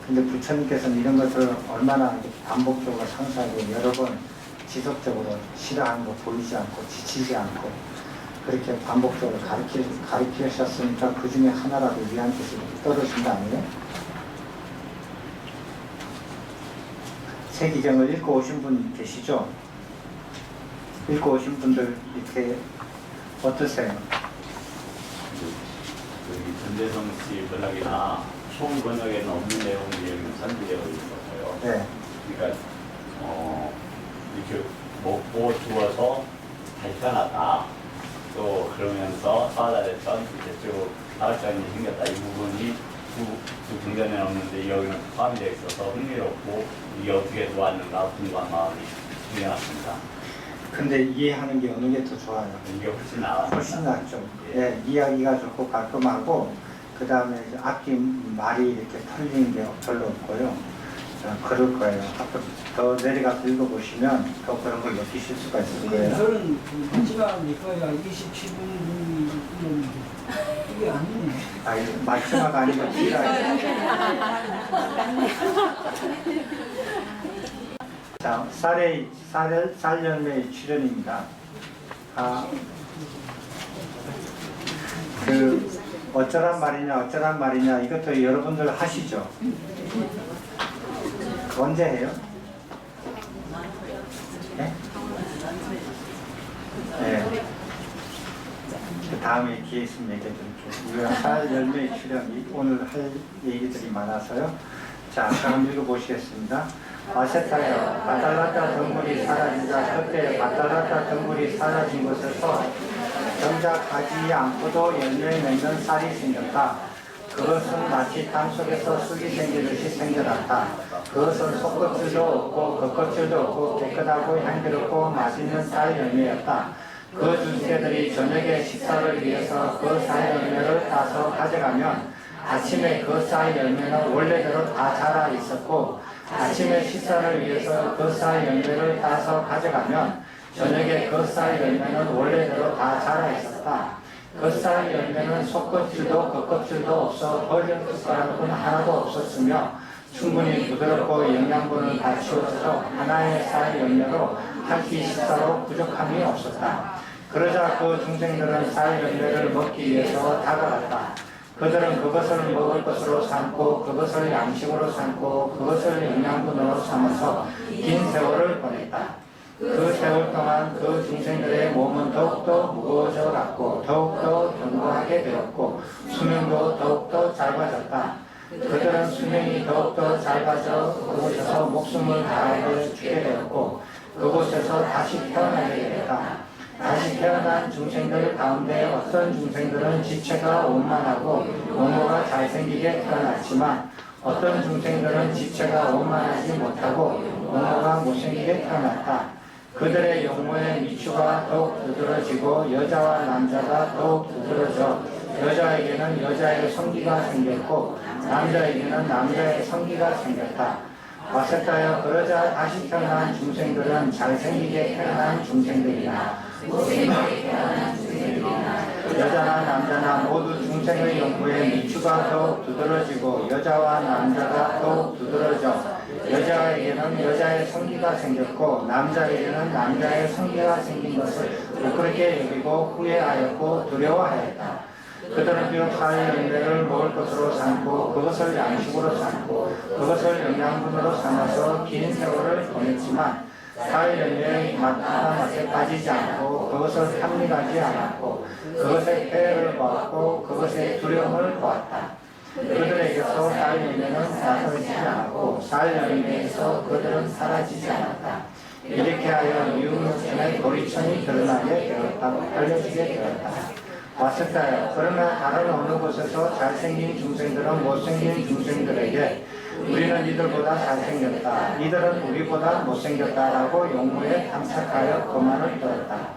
근데 부처님께서는 이런 것을 얼마나 이렇게 반복적으로 상세하고 여러 번 지속적으로 싫어하는 거 보이지 않고 지치지 않고 그렇게 반복적으로 가르치셨으니까 그 중에 하나라도 위한 뜻이 떨어진 거 아니에요? 세기경을 읽고 오신 분 계시죠? 읽고 오신 분들 이렇게 어떠세요? 여기 전재성 씨 번역이나 총 번역에는 없는 내용이 산지되어 있어서요. 네. 그러니까 이렇게 먹고 죽어서 다시 태어났다. 또 그러면서 사다됐던 이제 쭉 다락장이 생겼다. 이 부분이 두 경전에는 없는데 여기는 포함이 되어 있어서 흥미롭고 이게 어떻게 좋았는가 궁금한 마음이 생겨났습니다. 근데 이해하는 게 어느 게 더 좋아요? 이게 훨씬 나았습니다. 훨씬 낫죠. 예, 이야기가 좋고 깔끔하고 그 다음에 앞뒤 말이 이렇게 틀리는 게 별로 없고요. 그럴 거예요. 앞으로 더 내려가서 읽어보시면 더 그런 걸 느끼실 수가 있을 거예요. 저는 마지막 이거야 27분 이게 아니네. 아니, 마지막 아니면 뒤라요. 자, 쌀 열매의 출현입니다. 어쩌란 말이냐 이것도 여러분들 하시죠? 언제 해요? 네? 네. 그 다음에 기회 있으면 얘기해 드릴게요. 우리가 쌀 열매의 출현이 오늘 할 얘기들이 많아서요. 자, 그럼 읽어보시겠습니다. 마세타여 바달라타 등불이 사라지자 그때 바달라타 등불이 사라진 곳에서 정작 가지 않고도 열매 맺는 쌀이 생겼다. 그것은 마치 땅 속에서 쑥이 생기듯이 생겨났다. 그것은 속껍질도 없고 겉껍질도 없고 깨끗하고 향기롭고 맛있는 쌀 열매였다. 그 중새들이 저녁에 식사를 위해서 그 쌀 열매를 따서 가져가면 아침에 그 쌀 열매는 원래대로 다 자라 있었고 아침에 식사를 위해서 그 쌀 열매를 따서 가져가면 저녁에 그 쌀 열매는 원래대로 다 자라 있었다. 그 쌀 열매는 속껍질도 겉껍질도 없어 버릴 숟가락은 하나도 없었으며 충분히 부드럽고 영양분을 다 채워서 하나의 쌀 열매로 한 끼 식사로 부족함이 없었다. 그러자 그 중생들은 쌀 열매를 먹기 위해서 다가갔다. 그들은 그것을 먹을 것으로 삼고 그것을 양식으로 삼고 그것을 영양분으로 삼아서 긴 세월을 보냈다. 그 세월 동안 그 중생들의 몸은 더욱더 무거워져 갔고 더욱더 견고하게 되었고 수명도 더욱더 짧아졌다. 그들은 수명이 더욱더 짧아져 그곳에서 목숨을 다하게 죽게 되었고 그곳에서 다시 태어나게 되었다. 다시 태어난 중생들 가운데 어떤 중생들은 지체가 원만하고 외모가 잘생기게 태어났지만 어떤 중생들은 지체가 원만하지 못하고 외모가 못생기게 태어났다. 그들의 용모의 미추가 더욱 두드러지고 여자와 남자가 더욱 두드러져 여자에게는 여자의 성기가 생겼고 남자에게는 남자의 성기가 생겼다. 마세타여 그러자 다시 태어난 중생들은 잘생기게 태어난 중생들이나 여자나 남자나 모두 중생의 연구에 미추가 더욱 두드러지고 여자와 남자가 더욱 두드러져 여자에게는 여자의 성기가 생겼고 남자에게는 남자의 성기가 생긴 것을 부끄럽게 여기고 후회하였고 두려워하였다. 그들은 비록 쌀 열매를 먹을 것으로 삼고 그것을 양식으로 삼고 그것을 영양분으로 삼아서 긴 세월을 보냈지만 쌀 열매의 맛에 빠지지 않고 그것을 탐닉하지 않았고 그것의 폐해를 보았고 그것의 두려움을 보았다. 그들에게서 쌀 열매는 사라지지 않았고 쌀 열매에서 그들은 사라지지 않았다. 이렇게 하여 유무천의 도리천이 드러나게 되었다고 알려지게 되었다. 왔을까요? 그러나 다른 어느 곳에서 잘생긴 중생들은 못생긴 중생들에게 우리는 이들보다 잘생겼다. 이들은 우리보다 못생겼다라고 용모에 탐착하여 거만을 들었다.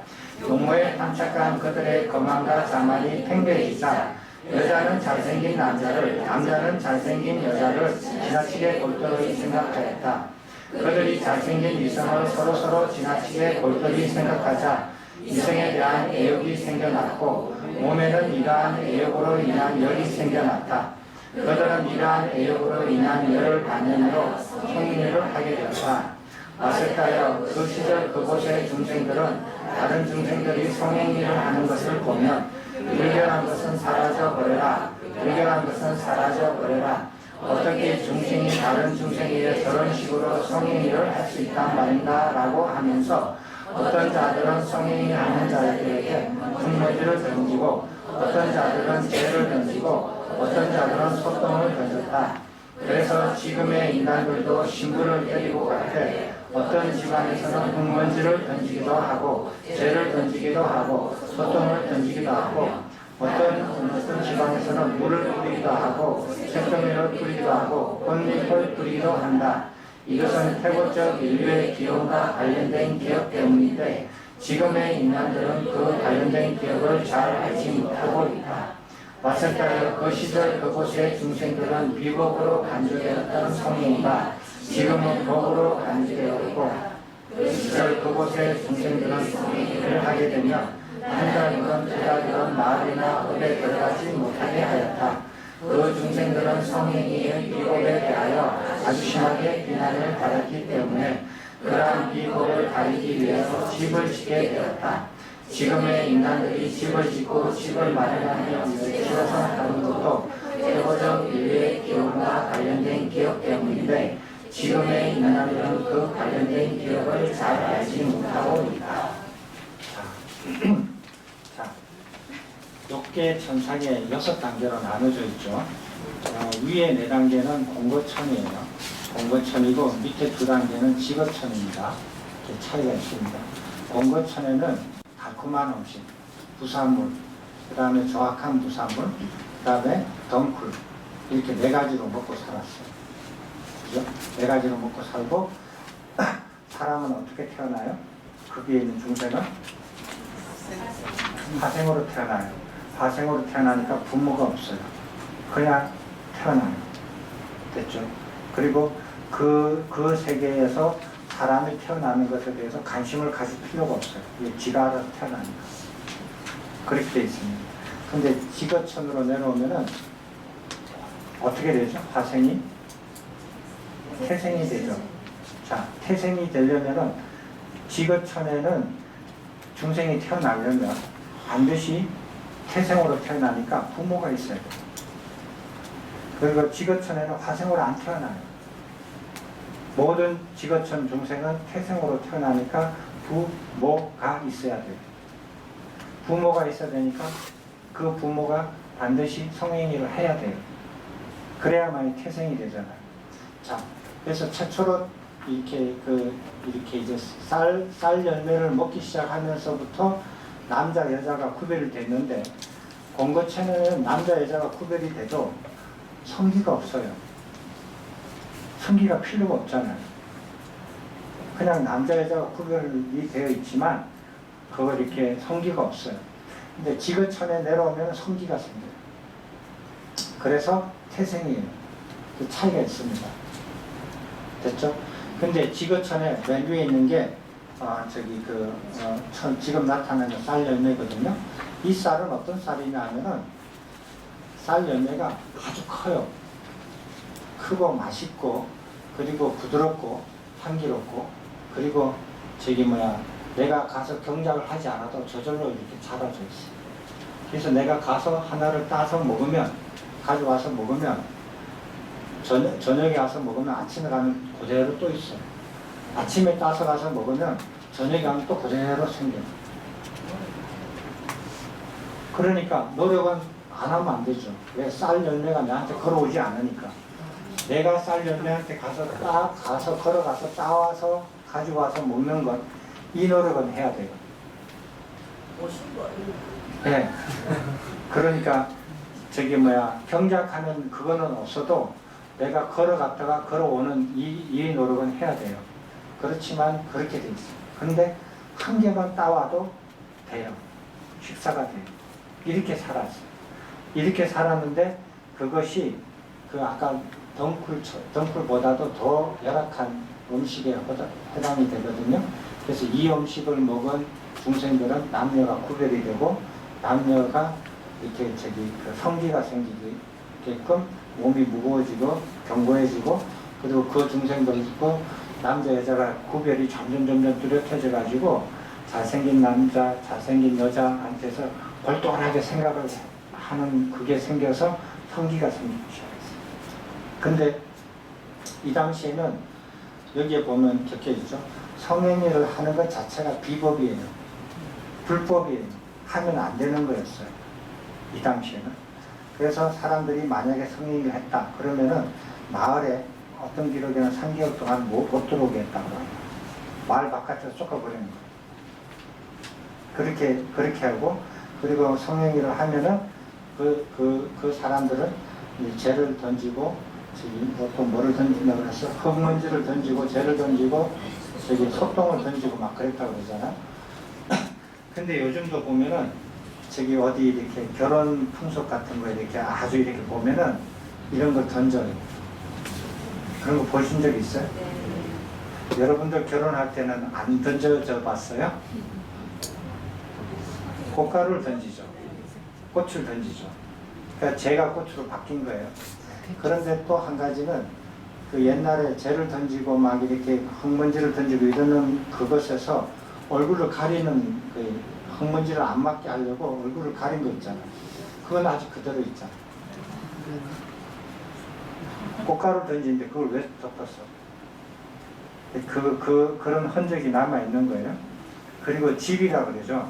용모에 탐착한 그들의 거만과 자만이 팽배해지자 여자는 잘생긴 남자를, 남자는 잘생긴 여자를 지나치게 골똘히 생각하였다. 그들이 잘생긴 이성을 서로서로 지나치게 골똘히 생각하자 이성에 대한 애욕이 생겨났고 몸에는 이러한 애욕으로 인한 열이 생겨났다. 그들은 이러한 애욕으로 인한 열을 받는으로 성인을 하게 되었다. 왔을까요? 그 시절 그곳의 중생들은 다른 중생들이 성행위를 하는 것을 보면 불결한 것은 사라져버려라. 불결한 것은 사라져버려라. 어떻게 중생이 다른 중생에게 저런 식으로 성행위를 할 수 있단 말인가 라고 하면서 어떤 자들은 성행위 하는 자들에게 분노지를 던지고 어떤 자들은 죄를 던지고 어떤 자들은 소똥을 던졌다. 그래서 지금의 인간들도 신부를 때리고 같아 어떤 집안에서는 흙먼지를 던지기도 하고 죄를 던지기도 하고 소똥을 던지기도 하고 어떤 지방에서는 물을 뿌리기도 하고 색더미를 뿌리기도 하고 꽃잎을 뿌리기도 한다. 이것은 태고적 인류의 기업과 관련된 기업 때문인데 지금의 인간들은 그 관련된 기업을 잘 알지 못하고 있다. 왔을까요? 그 시절 그곳의 중생들은 비법으로 간주되었던 성인과 지금은 법으로 간주되었고 그 시절 그곳의 중생들은 성인을 하게 되면 한 달이건 두 달이건 마을이나 읍에 들어가지 못하게 하였다. 그 중생들은 성인의 비법에 대하여 아주 심하게 비난을 받았기 때문에 그러한 비법을 가리기 위해서 집을 짓게 되었다. 지금의 인간들이 집을 짓고 집을 마련하기 위해 집에서 하는 것도 태고적 인류의 기업과 관련된 기업 때문인데 지금의 인간들은 그 관련된 기업을 잘 알지 못하고 있다. 자, 욕계 천상에 6단계로 나눠져 있죠. 위에 4단계는 공거천이에요. 공거천이고 밑에 2단계는 직어천입니다. 이렇게 차이가 있습니다. 공거천에는 달콤한 음식, 부산물, 그 다음에 정확한 부산물, 그 다음에 덩쿨 이렇게 4가지로 먹고 살았어요. 그죠? 4가지로 먹고 살고 사람은 어떻게 태어나요? 거기에 있는 중생은 화생으로 태어나요. 화생으로 태어나니까 부모가 없어요. 그냥 태어나요. 됐죠? 그리고 그 세계에서 사람이 태어나는 것에 대해서 관심을 가질 필요가 없어요. 이게 지가 알아서 태어나니까. 그렇게 되어 있습니다. 근데 직어천으로 내려오면은 어떻게 되죠? 화생이? 태생이 되죠. 자, 태생이 되려면은 직어천에는 중생이 태어나려면 반드시 태생으로 태어나니까 부모가 있어야 돼요. 그리고 직어천에는 화생으로 안 태어나요. 모든 직어천 중생은 태생으로 태어나니까 부모가 있어야 돼요. 부모가 있어야 되니까 그 부모가 반드시 성행위를 해야 돼요. 그래야만이 태생이 되잖아요. 자, 그래서 최초로 이렇게 이제 쌀 열매를 먹기 시작하면서부터 남자 여자가 구별이 됐는데 공거천에는 남자 여자가 구별이 돼도 성기가 없어요. 성기가 필요가 없잖아요. 그냥 남자 여자가 구별이 되어 있지만 그거 이렇게 성기가 없어요. 근데 직어천에 내려오면 성기가 생겨요. 그래서 태생이에요. 그 차이가 있습니다. 됐죠? 근데 직어천에 맨 위에 있는 게 지금 나타나는 쌀 열매거든요. 이 쌀은 어떤 쌀이냐 하면은 쌀 열매가 아주 커요. 크고 맛있고 그리고 부드럽고 향기롭고 그리고 내가 가서 경작을 하지 않아도 저절로 이렇게 자라져 있어요. 그래서 내가 가서 하나를 따서 먹으면, 가져와서 먹으면, 저녁에 와서 먹으면 아침에 가면 그대로 또 있어. 아침에 따서 가서 먹으면 저녁에 가면 또 그대로 생겨. 그러니까 노력은 안 하면 안 되죠. 왜? 쌀 열매가 나한테 걸어오지 않으니까. 내가 쌀 열매한테 가서 걸어가서 따와서 가지고 와서 먹는 것, 이 노력은 해야 돼요. 네. 그러니까 경작하는 그거는 없어도 내가 걸어갔다가 걸어오는 이 노력은 해야 돼요. 그렇지만 그렇게 돼 있어요. 근데 한 개만 따와도 돼요. 식사가 돼요. 이렇게 살았어요. 이렇게 살았는데 그것이 아까 덩굴보다도 더 열악한 음식에 해당이 되거든요. 그래서 이 음식을 먹은 중생들은 남녀가 구별이 되고 남녀가 이렇게 성기가 생기게끔 몸이 무거워지고 견고해지고, 그리고 그 중생들도 남자 여자가 구별이 점점 뚜렷해져 가지고 잘생긴 남자 잘생긴 여자한테서 골똘하게 생각을 하는 그게 생겨서 성기가 생기기 시작했어요. 근데 이 당시에는 여기에 보면 적혀있죠. 성행위를 하는 것 자체가 비법이에요. 불법이에요. 하면 안 되는 거였어요. 이 당시에는. 그래서 사람들이 만약에 성행위를 했다 그러면은 마을에 어떤 기록에는 3개월 동안 못 들어오게 했다고 합니다. 마을 바깥에서 쫓아버리는 거예요. 그렇게 하고, 그리고 성행위를 하면은 그 사람들은 재를 던지고, 또 뭐를 던진다고 해서 흙먼지를 던지고, 재를 던지고, 소똥을 던지고 막 그랬다고 그러잖아. 근데 요즘도 보면은 어디 이렇게 결혼 풍속 같은 거 이렇게 아주 이렇게 보면은 이런 걸 던져요. 그런 거 보신 적 있어요? 네. 여러분들 결혼할 때는 안 던져져 봤어요? 꽃가루를 던지죠. 꽃을 던지죠. 그러니까 재가 꽃으로 바뀐 거예요. 그런데 또 한 가지는 옛날에 재를 던지고 막 이렇게 흙먼지를 던지고 이러는 그것에서 얼굴을 가리는 흙먼지를 안 맞게 하려고 얼굴을 가린 거 있잖아요. 그건 아직 그대로 있잖아요. 꽃가루 던지는데 그걸 왜 덮었어? 그런 흔적이 남아있는 거예요. 그리고 집이라 그러죠.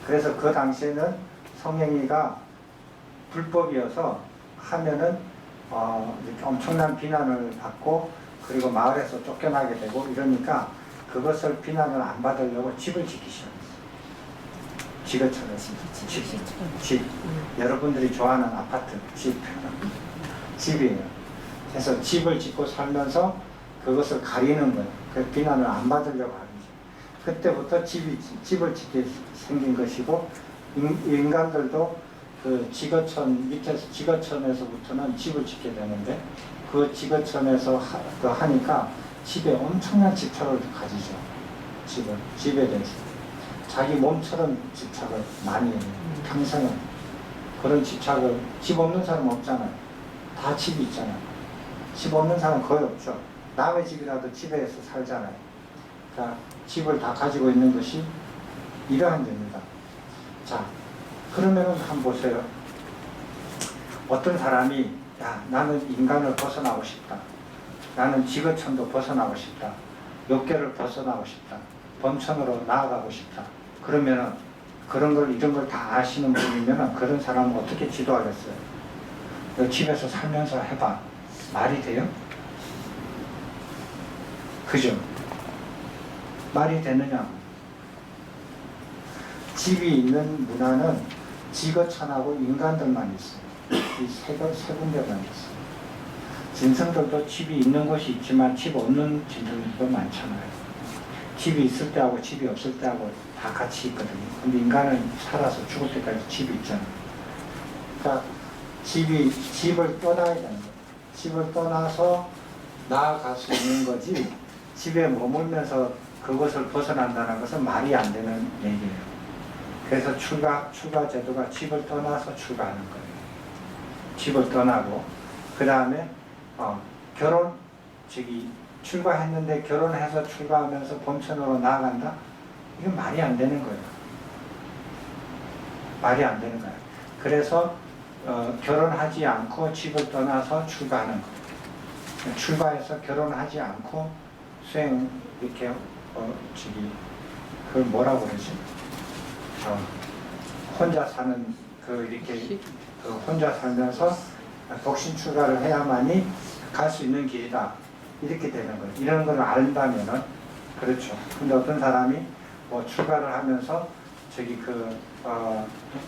그래서 그 당시에는 성행위가 불법이어서 하면은 이렇게 엄청난 비난을 받고, 그리고 마을에서 쫓겨나게 되고 이러니까 그것을 비난을 안 받으려고 집을 짓기 시작했어요. 지거처럼. 집. 여러분들이 좋아하는 아파트, 집이에요. 그래서 집을 짓고 살면서 그것을 가리는 거예요. 그 비난을 안 받으려고 하는 거죠. 그때부터 집을 짓게 생긴 것이고, 인간들도 지거천에서부터는 집을 짓게 되는데, 그 지거천에서 하니까 집에 엄청난 집착을 가지죠. 집에 대해서. 자기 몸처럼 집착을 많이 해요. 평생은. 그런 집착을, 집 없는 사람 없잖아요. 다 집이 있잖아요. 집 없는 사람 거의 없죠. 남의 집이라도 집에서 살잖아요. 그러니까 집을 다 가지고 있는 것이 이러한 겁니다. 자, 그러면은 한번 보세요. 어떤 사람이, 나는 인간을 벗어나고 싶다. 나는 지거천도 벗어나고 싶다. 욕계를 벗어나고 싶다. 범천으로 나아가고 싶다. 그러면은 이런 걸 다 아시는 분이면은 그런 사람은 어떻게 지도하겠어요? 집에서 살면서 해봐. 말이 돼요? 그죠? 말이 되느냐? 집이 있는 문화는 지거천하고 인간들만 있어요. 이 세 군데만 있어요. 짐승들도 집이 있는 곳이 있지만 집 없는 짐승들도 많잖아요. 집이 있을 때하고 집이 없을 때하고 다 같이 있거든요. 근데 인간은 살아서 죽을 때까지 집이 있잖아요. 그러니까 집을 떠나야 되는 거예요. 집을 떠나서 나아갈 수 있는 거지, 집에 머물면서 그것을 벗어난다는 것은 말이 안 되는 얘기예요. 그래서 출가 제도가 집을 떠나서 출가하는 거예요. 집을 떠나고, 그 다음에 출가했는데 결혼해서 출가하면서 범천으로 나아간다? 이건 말이 안 되는 거예요. 말이 안 되는 거예요. 그래서 결혼하지 않고 집을 떠나서 출가하는 거예요. 출가해서 결혼하지 않고 수행 이렇게 그걸 뭐라고 그러지? 혼자 사는 이렇게 혼자 살면서 독신 출가를 해야만이 갈 수 있는 길이다. 이렇게 되는 거예요. 이런 걸 안다면은 그렇죠. 근데 어떤 사람이 뭐 출가를 하면서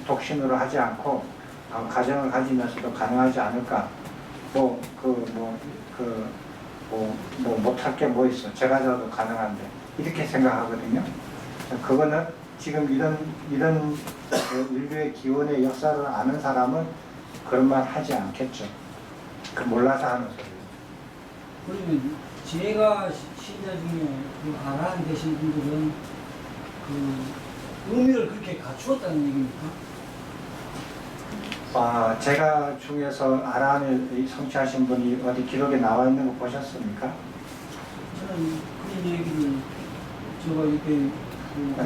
독신으로 하지 않고 가정을 가지면서도 가능하지 않을까? 못할 게 뭐 있어? 제가 저도 가능한데 이렇게 생각하거든요. 그거는 지금 이런 인류의 기원의 역사를 아는 사람은 그런 말 하지 않겠죠. 몰라서 하는 소리예요. 그러면 제가 신자 중에 아라한 되신 분들은 의미를 그렇게 갖추었다는 얘기입니까? 제가 중에서 아라한을 성취하신 분이 어디 기록에 나와 있는 거 보셨습니까? 저는 그런 얘기를 제가 이렇게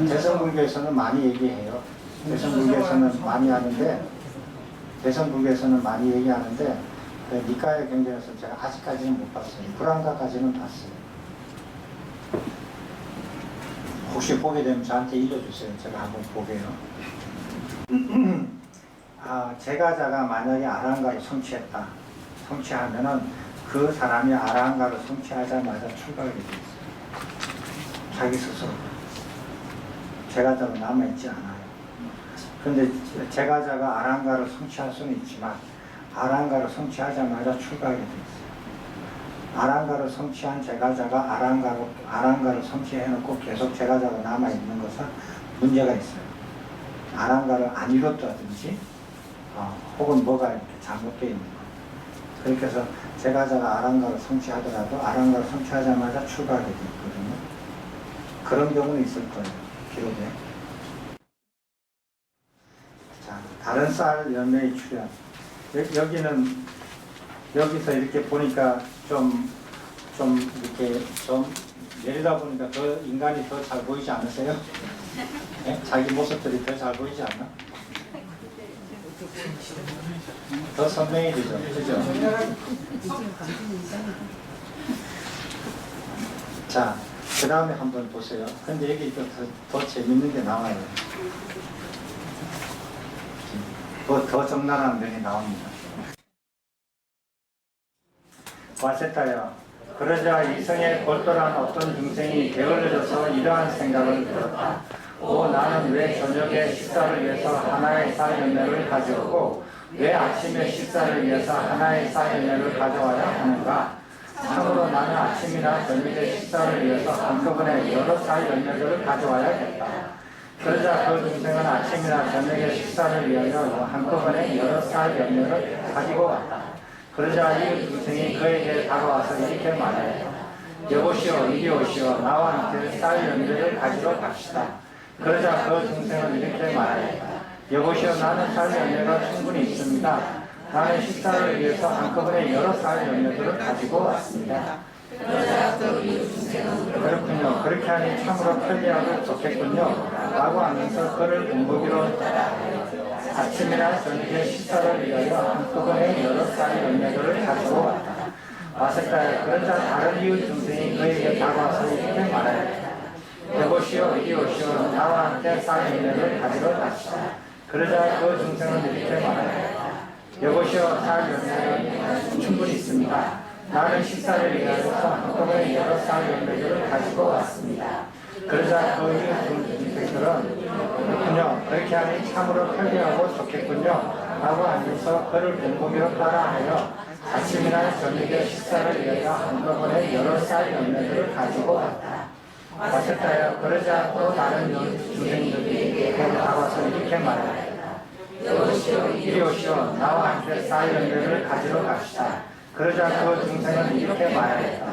대성불교에서는 많이 얘기해요. 대성불교에서는 많이 하는데 니카의 경전에서 제가 아직까지는 못 봤어요. 불안가까지는 봤어요. 혹시 보게 되면 저한테 읽어주세요. 제가 한번 보게요. 제가자가 만약에 아라한가를 성취하면은 그 사람이 아라한가를 성취하자마자 출가하게 돼 있어요. 자기 스스로. 제가자로 남아있지 않아요. 그런데 제가자가 아라한가를 성취할 수는 있지만 아라한가를 성취하자마자 출가하게 돼 있어요. 아라한가를 성취한 제가자가 아라한가를 성취해놓고 계속 제가자가 남아있는 것은 문제가 있어요. 아라한가를 안 이뤘다든지 혹은 뭐가 이렇게 잘못되어 있는 거예요. 그렇게 해서 제가자가 아라한가를 성취하더라도 아라한가를 성취하자마자 출가하게 돼 있거든요. 그런 경우는 있을 거예요. 기록에. 자, 다른 쌀 열매의 출현. 여기서 이렇게 보니까 좀 내리다 보니까 더 인간이 더 잘 보이지 않으세요? 네? 자기 모습들이 더 잘 보이지 않나? 더 선명해지죠, 그죠? 자, 그 다음에 한번 보세요. 근데 여기 더 재밌는 게 나와요. 더 적나라한 면이 나옵니다. 와세타여, 그러자 이성에 골똘한 어떤 중생이 게을러져서 이러한 생각을 들었다. 나는 왜 저녁에 식사를 위해서 하나의 쌀 열매를 가져오고 왜 아침에 식사를 위해서 하나의 쌀 열매를 가져와야 하는가? 참으로 나는 아침이나 저녁에 식사를 위해서 한꺼번에 여러 쌀 열매들을 가져와야겠다. 그러자 그 중생은 아침이나 저녁에 식사를 위하여 한꺼번에 여러 쌀 열매를 가지고 왔다. 그러자 이 중생이 그에게 다가와서 이렇게 말했다. 여보시오, 이리 오시오. 나와 함께 쌀 열매를 가지러 갑시다. 그러자 그 중생은 이렇게 말했다. 여보시오, 나는 쌀 열매가 충분히 있습니다. 나는 식사를 위해서 한꺼번에 여러 쌀 열매들을 가지고 왔습니다. 그렇군요. 그렇게 하니 참으로 편리하고 좋겠군요. 라고 하면서 그를 공부기로 아침이나 저녁에 식사를 위하여 한꺼번에 여러 쌀 열매들을 가지고 왔다. 와세타여, 그러자 다른 이웃 중생이 그에게 다가와서 이렇게 말하였다. 여보시오, 이리 오시오. 나와 함께 쌀 열매를 가지러 갑시다. 그러자 그 중생은 이렇게 말하였다. 여보시오, 쌀 열매는 충분히 있습니다. 나는 식사를 위하여서 한꺼번에 여러 쌀 열매들을 가지고 왔습니다. 그러자 그 이웃 중생들은 그렇군요. 그렇게 하니 참으로 편리하고 좋겠군요. 라고 하면서 그를 본보기로 따라하여 아침이나 저녁에 식사를 위하여 한꺼번에 여러 쌀 열매들을 가지고 왔다. 와세타여, 그러자 또 다른 중생들이 그에게 나와서 이렇게 말하였다. 이리 오시오. 나와 함께 쌀 열매를 가지러 갑시다. 그러자 그 중생은 이렇게 말하였다.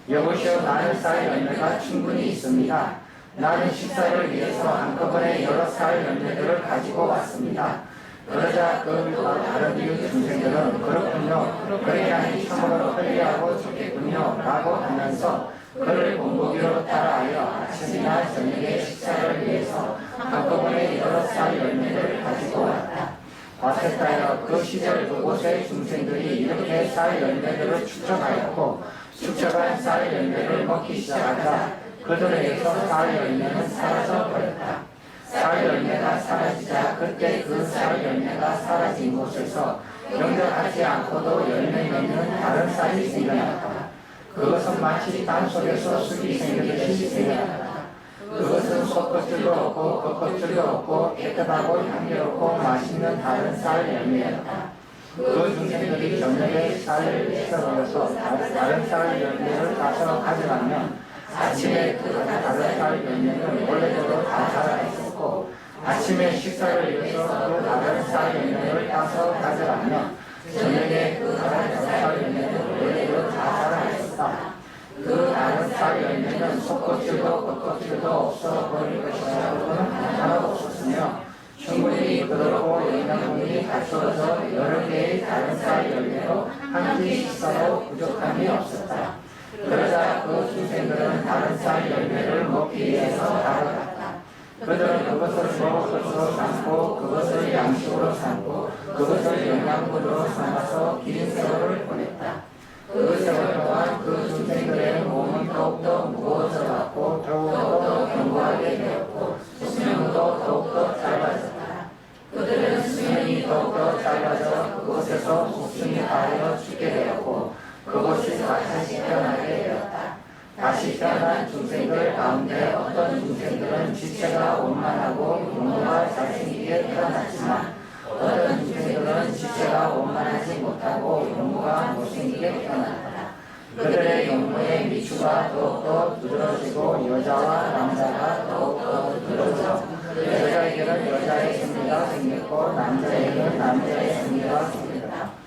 여보시오, 나는 쌀 열매가 충분히 있습니다. 나는 식사를 위해서 한꺼번에 여러 쌀 열매들을 가지고 왔습니다. 그러자 그 다른 이웃 중생들은 그렇군요. 그렇게 하니 참으로 편리하고 좋겠군요. 라고 하면서 그를 본보기로 따라하여 아침이나 저녁에 식사를 위해서 한꺼번에 여러 쌀 열매를 가지고 와세타여 그 시절 그곳의 중생들이 이렇게 쌀 열매들을 축적하였고 축적한 쌀 열매를 먹기 시작하자 그들에게서 쌀 열매는 사라져 버렸다. 쌀 열매가 사라지자 그때 그 쌀 열매가 사라진 곳에서 영접하지 않고도 열매 맺는 다른 쌀이 생겨났다. 그것은 마치 땅 속에서 쑥이 생기듯이 생겨났다. 그것은 속껍질도 없고 겉껍질도 없고 깨끗하고 향기롭고 맛있는 다른 쌀 열매였다. 그 중생들이 저녁에 쌀을 씻어버려서 다른 쌀 열매를 따서 가져가면 아침에 그 다른 쌀 열매는 원래대로 다 자라있었고 아침에 식사를 위해서 그 다른 쌀 열매를 따서 가져가면 저녁에 그 다른 쌀 열매는 원래대로 다 자라있었다. 그 다른 쌀 열매는 속껍질도 겉껍질도 없어 버릴 것이라고는 하나도 없었으며 충분히 부드럽고 영양분이 갖추어져 여러 개의 다른 쌀 열매로 한 끼 식사로 부족함이 없었다. 그러자 그 중생들은 다른 쌀 열매를 먹기 위해서 다가갔다. 그들은 그것을 먹을 것으로 삼고 그것을 양식으로 삼고 그것을 영양분으로 삼아서 긴 세월을 보냈다. 그 세월 동안 그 중생들의 몸은 더욱더 무거워져갔고 더욱더 견고하게 되었고 수명도 더욱더 짧아졌다. 그들은 수명이 더욱더 짧아져 그곳에서 목숨이 다하여 죽게 되었고 그곳이 다시 태어나게 되었다. 다시 태어난 중생들 가운데 어떤 중생들은 지체가 원만하고 용모가 잘생기게 태어났지만 어떤 중생들은 지체가 원만하지 못하고 용모가 못생기게 태어났다. 그들의 용모의 미추가 더욱더 두드러지고 여자와 남자가 더욱더 두드러져 여자에게는 여자의 생리가 생겼고 남자에게는 남자의 생리가 생겼다.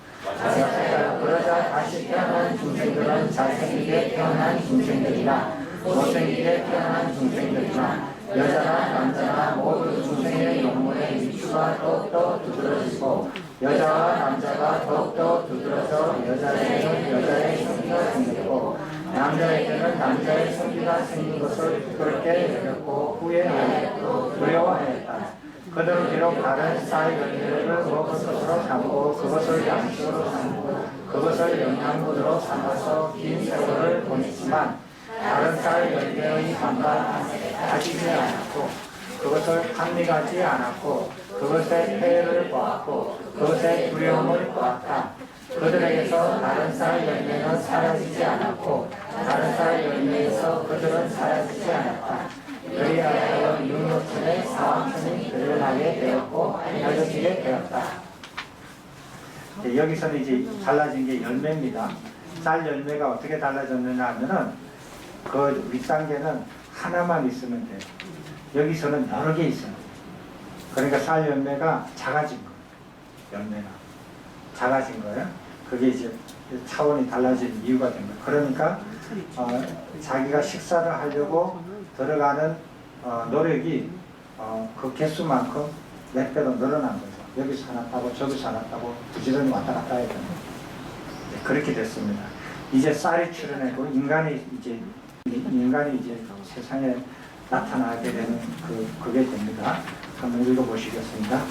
그러자 다시 태어난 중생들은 잘생기게 태어난 중생들이나 못생기게 태어난 중생들이나 여자나 남자나 모두 중생의 용모의 미추가 더욱더 두드러지고 여자와 남자가 더욱더 두드러져 여자에게는 여자의 성기가 생겼고 남자에게는 남자의 성기가 생긴 것을 부끄럽게 여겼고 후회하였고 두려워하였다. 그들은 비록 다른 쌀 열매를 먹을 것으로 삼고 그것을 양식으로 삼고 그것을 영양분으로 삼아서 긴 세월을 보냈지만 다른 쌀 열매의 반반 가지지 않았고 그것을 탐닉하지 않았고 그것의 폐해를 보았고 그것의 두려움을 보았다. 그들에게서 다른 쌀 열매는 사라지지 않았고 다른 쌀 열매에서 그들은 사라지지 않았다. 그리하여 육육천의 사왕천이 드러나게 되었고 알려지게 되었다. 여기서는 이제 달라진 게 열매입니다. 쌀 열매가 어떻게 달라졌느냐 하면은 그 윗단계는 하나만 있으면 돼요. 여기서는 여러 개 있어요. 그러니까 쌀 열매가 작아진 거예요. 열매가 작아진 거예요. 그게 이제 차원이 달라진 이유가 된 거예요. 그러니까 자기가 식사를 하려고 들어가는 노력이 그 개수만큼 몇 배로 늘어난 거죠. 여기서 하나 따고 저기서 하나 따고 부지런히 왔다 갔다 해야 됩니다. 그렇게 됐습니다. 이제 쌀이 출현하고 인간이 이제 세상에 나타나게 되는 그게 됩니다. 한번 읽어보시겠습니다.